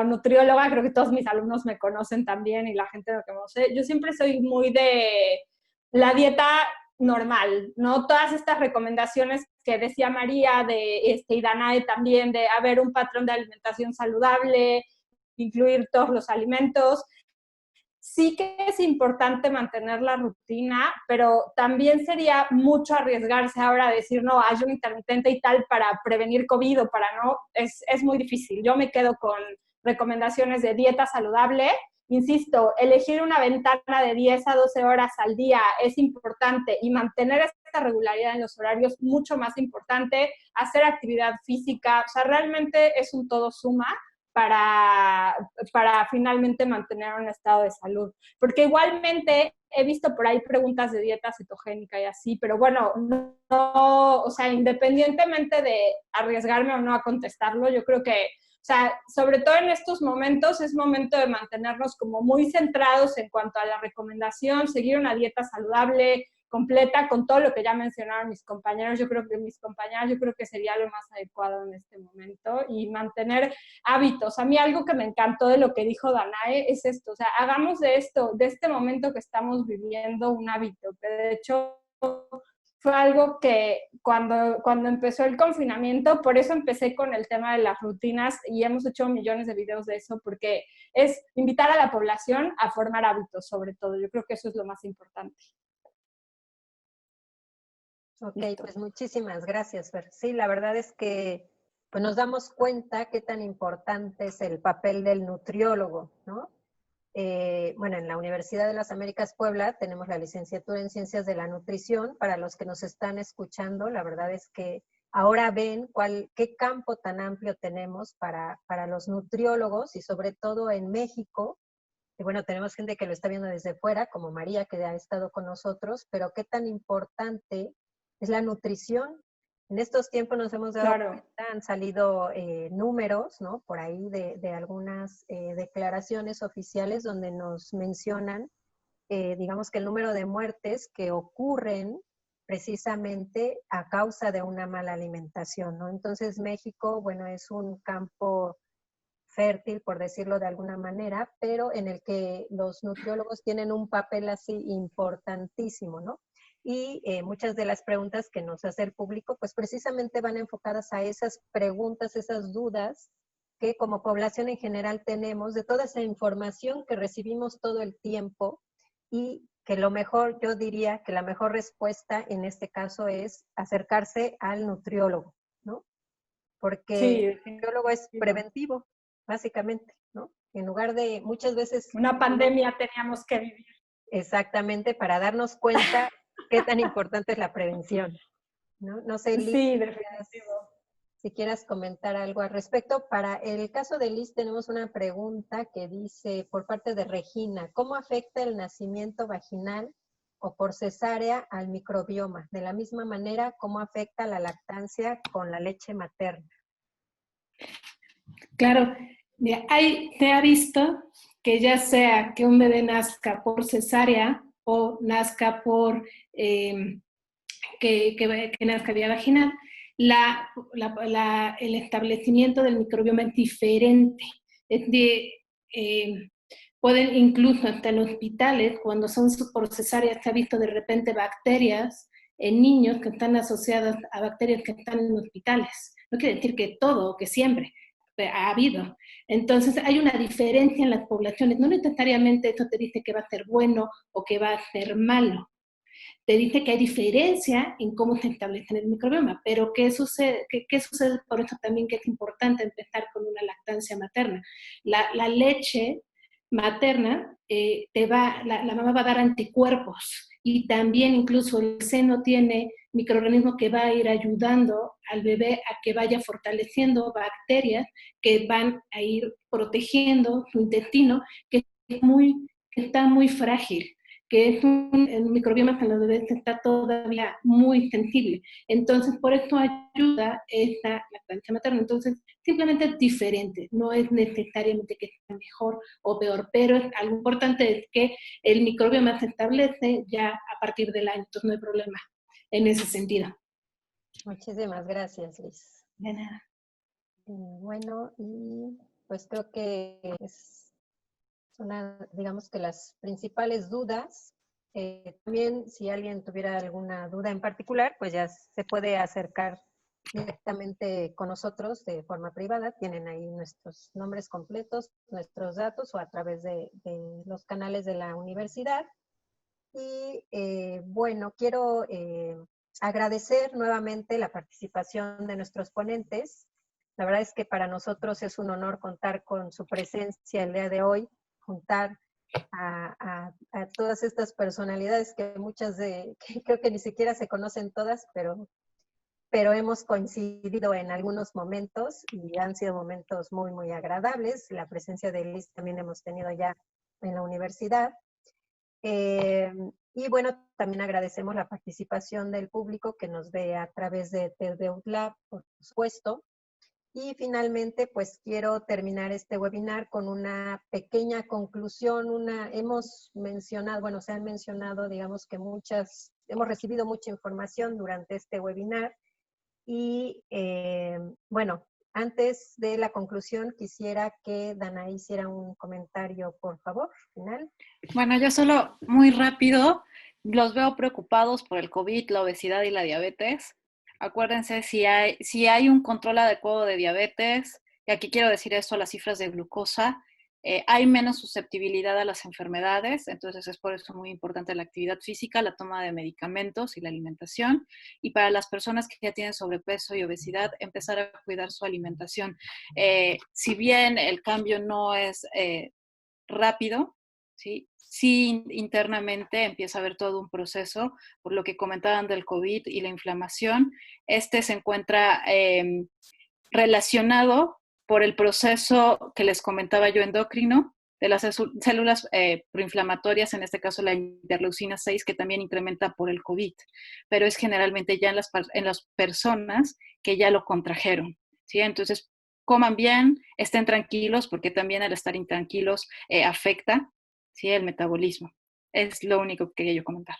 nutrióloga, creo que todos mis alumnos me conocen también y la gente lo que me conoce, yo siempre soy muy de la dieta normal, ¿no? Todas estas recomendaciones que decía María y Danae también, de haber un patrón de alimentación saludable, incluir todos los alimentos. Sí que es importante mantener la rutina, pero también sería mucho arriesgarse ahora a decir, no, ayuno intermitente y tal para prevenir COVID o para no, es muy difícil. Yo me quedo con recomendaciones de dieta saludable. Insisto, elegir una ventana de 10 a 12 horas al día es importante y mantener esta regularidad en los horarios mucho más importante, hacer actividad física, o sea, realmente es un todo suma para finalmente mantener un estado de salud. Porque igualmente he visto por ahí preguntas de dieta cetogénica y así, pero bueno, no, o sea, independientemente de arriesgarme o no a contestarlo, yo creo que, o sea, sobre todo en estos momentos es momento de mantenernos como muy centrados en cuanto a la recomendación, seguir una dieta saludable, completa, con todo lo que ya mencionaron mis compañeros. Yo creo que sería lo más adecuado en este momento, y mantener hábitos. A mí algo que me encantó de lo que dijo Danae es esto, o sea, hagamos de este momento que estamos viviendo un hábito, que de hecho fue algo que cuando empezó el confinamiento, por eso empecé con el tema de las rutinas y hemos hecho millones de videos de eso, porque es invitar a la población a formar hábitos, sobre todo. Yo creo que eso es lo más importante. Ok, pues muchísimas gracias, Fer. Sí, la verdad es que pues nos damos cuenta qué tan importante es el papel del nutriólogo, ¿no? Bueno, en la Universidad de las Américas Puebla tenemos la licenciatura en Ciencias de la Nutrición. Para los que nos están escuchando, la verdad es que ahora ven qué campo tan amplio tenemos para los nutriólogos, y sobre todo en México. Y bueno, tenemos gente que lo está viendo desde fuera, como María, que ha estado con nosotros, pero qué tan importante es la nutrición. En estos tiempos nos hemos dado cuenta, han salido números, ¿no? Por ahí de algunas declaraciones oficiales donde nos mencionan, digamos que el número de muertes que ocurren precisamente a causa de una mala alimentación, ¿no? Entonces México, bueno, es un campo fértil, por decirlo de alguna manera, pero en el que los nutriólogos tienen un papel así importantísimo, ¿no? Y muchas de las preguntas que nos hace el público, pues precisamente van enfocadas a esas preguntas, esas dudas que como población en general tenemos de toda esa información que recibimos todo el tiempo, y que lo mejor, yo diría que la mejor respuesta en este caso es acercarse al nutriólogo, ¿no? Porque el nutriólogo es preventivo, básicamente, ¿no? En lugar de muchas veces... Una pandemia teníamos que vivir. Exactamente, para darnos cuenta qué tan importante es la prevención, ¿no? No sé, Liz, sí, definitivo. Si quieras comentar algo al respecto. Para el caso de Liz tenemos una pregunta que dice por parte de Regina: ¿cómo afecta el nacimiento vaginal o por cesárea al microbioma? De la misma manera, ¿cómo afecta la lactancia con la leche materna? Claro, se ha visto que ya sea que un bebé nazca por cesárea o nazca por que nazca vía vaginal, el establecimiento del microbioma es diferente. Pueden incluso hasta en hospitales, cuando son por cesárea, se ha visto de repente bacterias en niños que están asociadas a bacterias que están en hospitales. No quiere decir que todo o que siempre ha habido. Entonces hay una diferencia en las poblaciones. No necesariamente esto te dice que va a ser bueno o que va a ser malo. Te dice que hay diferencia en cómo se establece el microbioma, pero ¿qué sucede? ¿Qué sucede? Por eso también que es importante empezar con una lactancia materna. La leche materna, la mamá va a dar anticuerpos, y también incluso el seno tiene microorganismos que va a ir ayudando al bebé a que vaya fortaleciendo bacterias que van a ir protegiendo su intestino, que está muy frágil, que es el microbioma en los bebés está todavía muy sensible. Entonces, por eso ayuda esta lactancia materna. Entonces, simplemente es diferente, no es necesariamente que sea mejor o peor, pero algo importante es que el microbioma se establece ya a partir del año, entonces no hay problema en ese sentido. Muchísimas gracias, Liz. De nada. Bueno, y pues creo que es una, digamos que las principales dudas. También, si alguien tuviera alguna duda en particular, pues ya se puede acercar directamente con nosotros de forma privada. Tienen ahí nuestros nombres completos, nuestros datos o a través de los canales de la universidad. Y bueno, quiero agradecer nuevamente la participación de nuestros ponentes. La verdad es que para nosotros es un honor contar con su presencia el día de hoy, juntar a todas estas personalidades que que creo que ni siquiera se conocen todas, pero hemos coincidido en algunos momentos y han sido momentos muy, muy agradables. La presencia de Liz también hemos tenido ya en la universidad. Y bueno, también agradecemos la participación del público que nos ve a través de TVUTLab, por supuesto. Y finalmente, pues quiero terminar este webinar con una pequeña conclusión. Hemos mencionado, bueno, se han mencionado, digamos que hemos recibido mucha información durante este webinar. Y bueno, antes de la conclusión, quisiera que Danaí hiciera un comentario, por favor, final. Bueno, yo solo muy rápido, los veo preocupados por el COVID, la obesidad y la diabetes. Acuérdense, si hay un control adecuado de diabetes, y aquí quiero decir esto a las cifras de glucosa, hay menos susceptibilidad a las enfermedades, entonces es por eso muy importante la actividad física, la toma de medicamentos y la alimentación. Y para las personas que ya tienen sobrepeso y obesidad, empezar a cuidar su alimentación. Si bien el cambio no es rápido, ¿sí? Sí, internamente empieza a haber todo un proceso, por lo que comentaban del COVID y la inflamación. Este se encuentra relacionado por el proceso que les comentaba yo endocrino, de las células proinflamatorias, en este caso la interleucina 6, que también incrementa por el COVID, pero es generalmente ya en las personas que ya lo contrajeron, ¿sí? Entonces, coman bien, estén tranquilos, porque también el estar intranquilos afecta, ¿sí?, el metabolismo. Es lo único que quería yo comentar.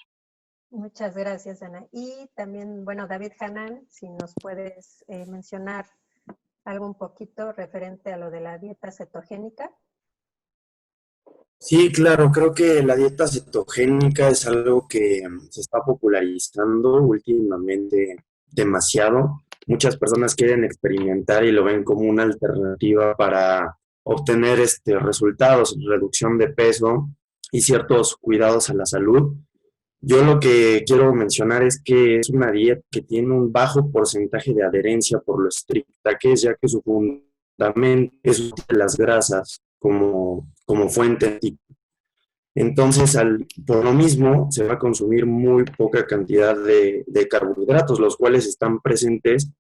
Muchas gracias, Ana. Y también, bueno, David Hanan, si nos puedes mencionar algo un poquito referente a lo de la dieta cetogénica. Sí, claro, creo que la dieta cetogénica es algo que se está popularizando últimamente demasiado. Muchas personas quieren experimentar y lo ven como una alternativa para obtener resultados, reducción de peso y ciertos cuidados a la salud. Yo lo que quiero mencionar es que es una dieta que tiene un bajo porcentaje de adherencia por lo estricta que es, ya que su fundamento es utilizar las grasas como fuente. Entonces, por lo mismo, se va a consumir muy poca cantidad de carbohidratos, los cuales están presentes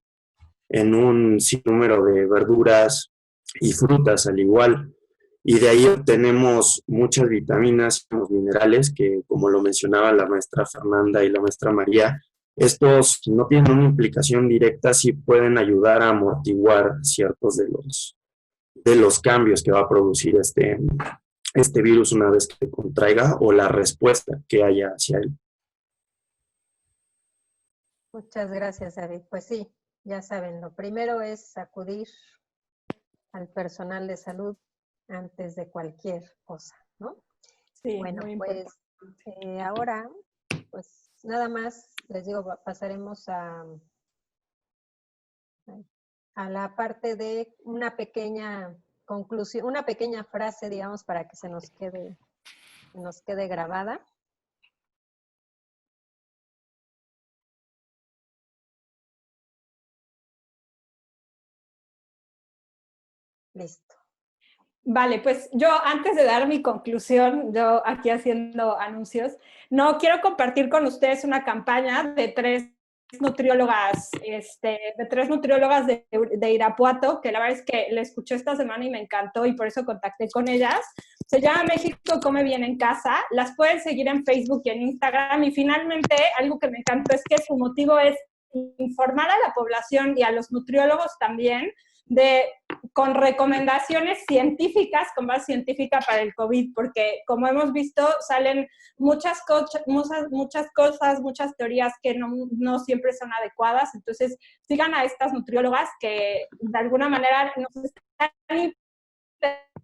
en un sinnúmero de verduras y frutas al igual. Y de ahí obtenemos muchas vitaminas y minerales que, como lo mencionaba la maestra Fernanda y la maestra María, estos no tienen una implicación directa, sí pueden ayudar a amortiguar ciertos de los cambios que va a producir este virus una vez que se contraiga o la respuesta que haya hacia él. Muchas gracias, David. Pues sí, ya saben, lo primero es acudir al personal de salud antes de cualquier cosa, ¿no? Sí, bueno, muy pues ahora, pues nada más, les digo, pasaremos a la parte de una pequeña conclusión, una pequeña frase, digamos, para que se nos quede grabada. Listo. Vale, pues yo antes de dar mi conclusión, yo aquí haciendo anuncios, no quiero compartir con ustedes una campaña de tres nutriólogas de Irapuato, que la verdad es que la escuché esta semana y me encantó y por eso contacté con ellas. Se llama México Come Bien en Casa, las pueden seguir en Facebook y en Instagram, y finalmente algo que me encantó es que su motivo es informar a la población y a los nutriólogos también con recomendaciones científicas, con base científica para el COVID, porque como hemos visto, salen muchas cosas, muchas teorías que no siempre son adecuadas. Entonces, sigan a estas nutriólogas que de alguna manera nos están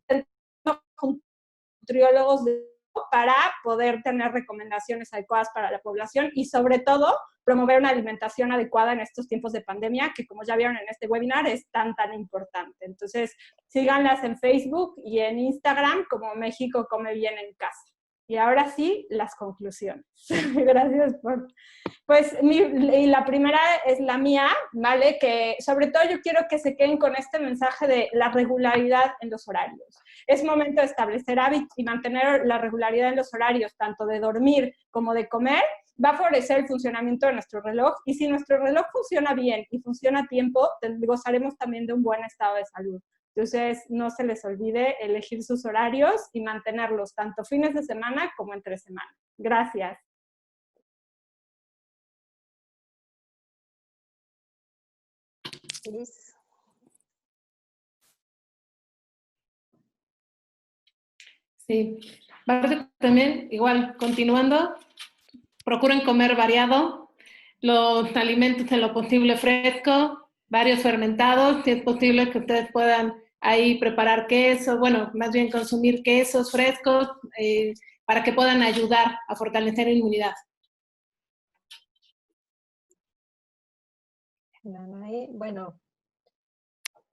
intentando nutriólogos de para poder tener recomendaciones adecuadas para la población y sobre todo promover una alimentación adecuada en estos tiempos de pandemia, que como ya vieron en este webinar es tan importante. Entonces, síganlas en Facebook y en Instagram como México Come Bien en Casa. Y ahora sí, las conclusiones. Gracias por... Pues y la primera es la mía, ¿vale? Que sobre todo yo quiero que se queden con este mensaje de la regularidad en los horarios. Es momento de establecer hábitos y mantener la regularidad en los horarios, tanto de dormir como de comer, va a favorecer el funcionamiento de nuestro reloj. Y si nuestro reloj funciona bien y funciona a tiempo, gozaremos también de un buen estado de salud. Entonces, no se les olvide elegir sus horarios y mantenerlos tanto fines de semana como entre semana. Gracias. Sí, también, igual, continuando, procuren comer variado, los alimentos en lo posible fresco, varios fermentados, si es posible que ustedes puedan ahí preparar queso, bueno, más bien consumir quesos frescos para que puedan ayudar a fortalecer la inmunidad. Danae, bueno,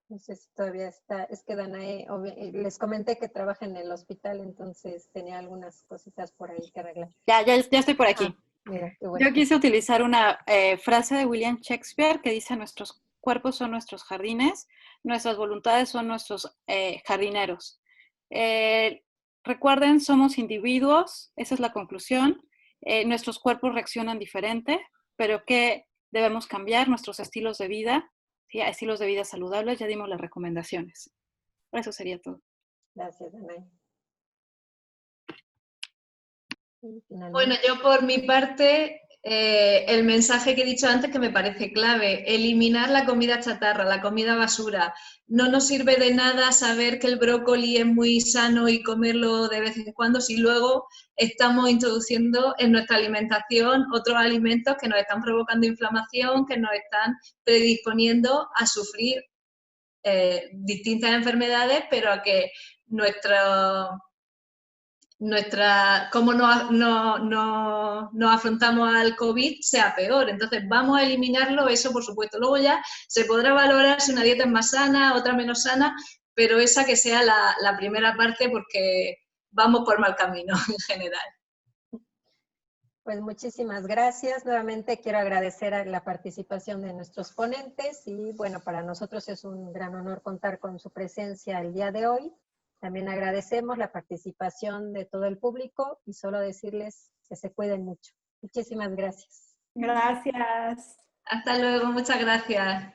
no sé si todavía está, es que Danae, les comenté que trabaja en el hospital, entonces tenía algunas cositas por ahí que arreglar. Ya estoy por aquí. Mira, qué bueno. Yo quise utilizar una frase de William Shakespeare que dice: nuestros cuerpos son nuestros jardines, nuestras voluntades son nuestros jardineros. Recuerden, somos individuos, esa es la conclusión. Nuestros cuerpos reaccionan diferente, pero ¿qué debemos cambiar? Nuestros estilos de vida, ¿sí? Estilos de vida saludables, ya dimos las recomendaciones. Eso sería todo. Gracias, Danae. Bueno, yo por mi parte, el mensaje que he dicho antes que me parece clave, eliminar la comida chatarra, la comida basura. No nos sirve de nada saber que el brócoli es muy sano y comerlo de vez en cuando si luego estamos introduciendo en nuestra alimentación otros alimentos que nos están provocando inflamación, que nos están predisponiendo a sufrir distintas enfermedades, pero a que cómo nos afrontamos al COVID sea peor. Entonces vamos a eliminarlo, eso por supuesto. Luego ya se podrá valorar si una dieta es más sana, otra menos sana, pero esa que sea la primera parte porque vamos por mal camino en general. Pues muchísimas gracias. Nuevamente quiero agradecer a la participación de nuestros ponentes y bueno, para nosotros es un gran honor contar con su presencia el día de hoy. También agradecemos la participación de todo el público y solo decirles que se cuiden mucho. Muchísimas gracias. Gracias. Hasta luego, muchas gracias.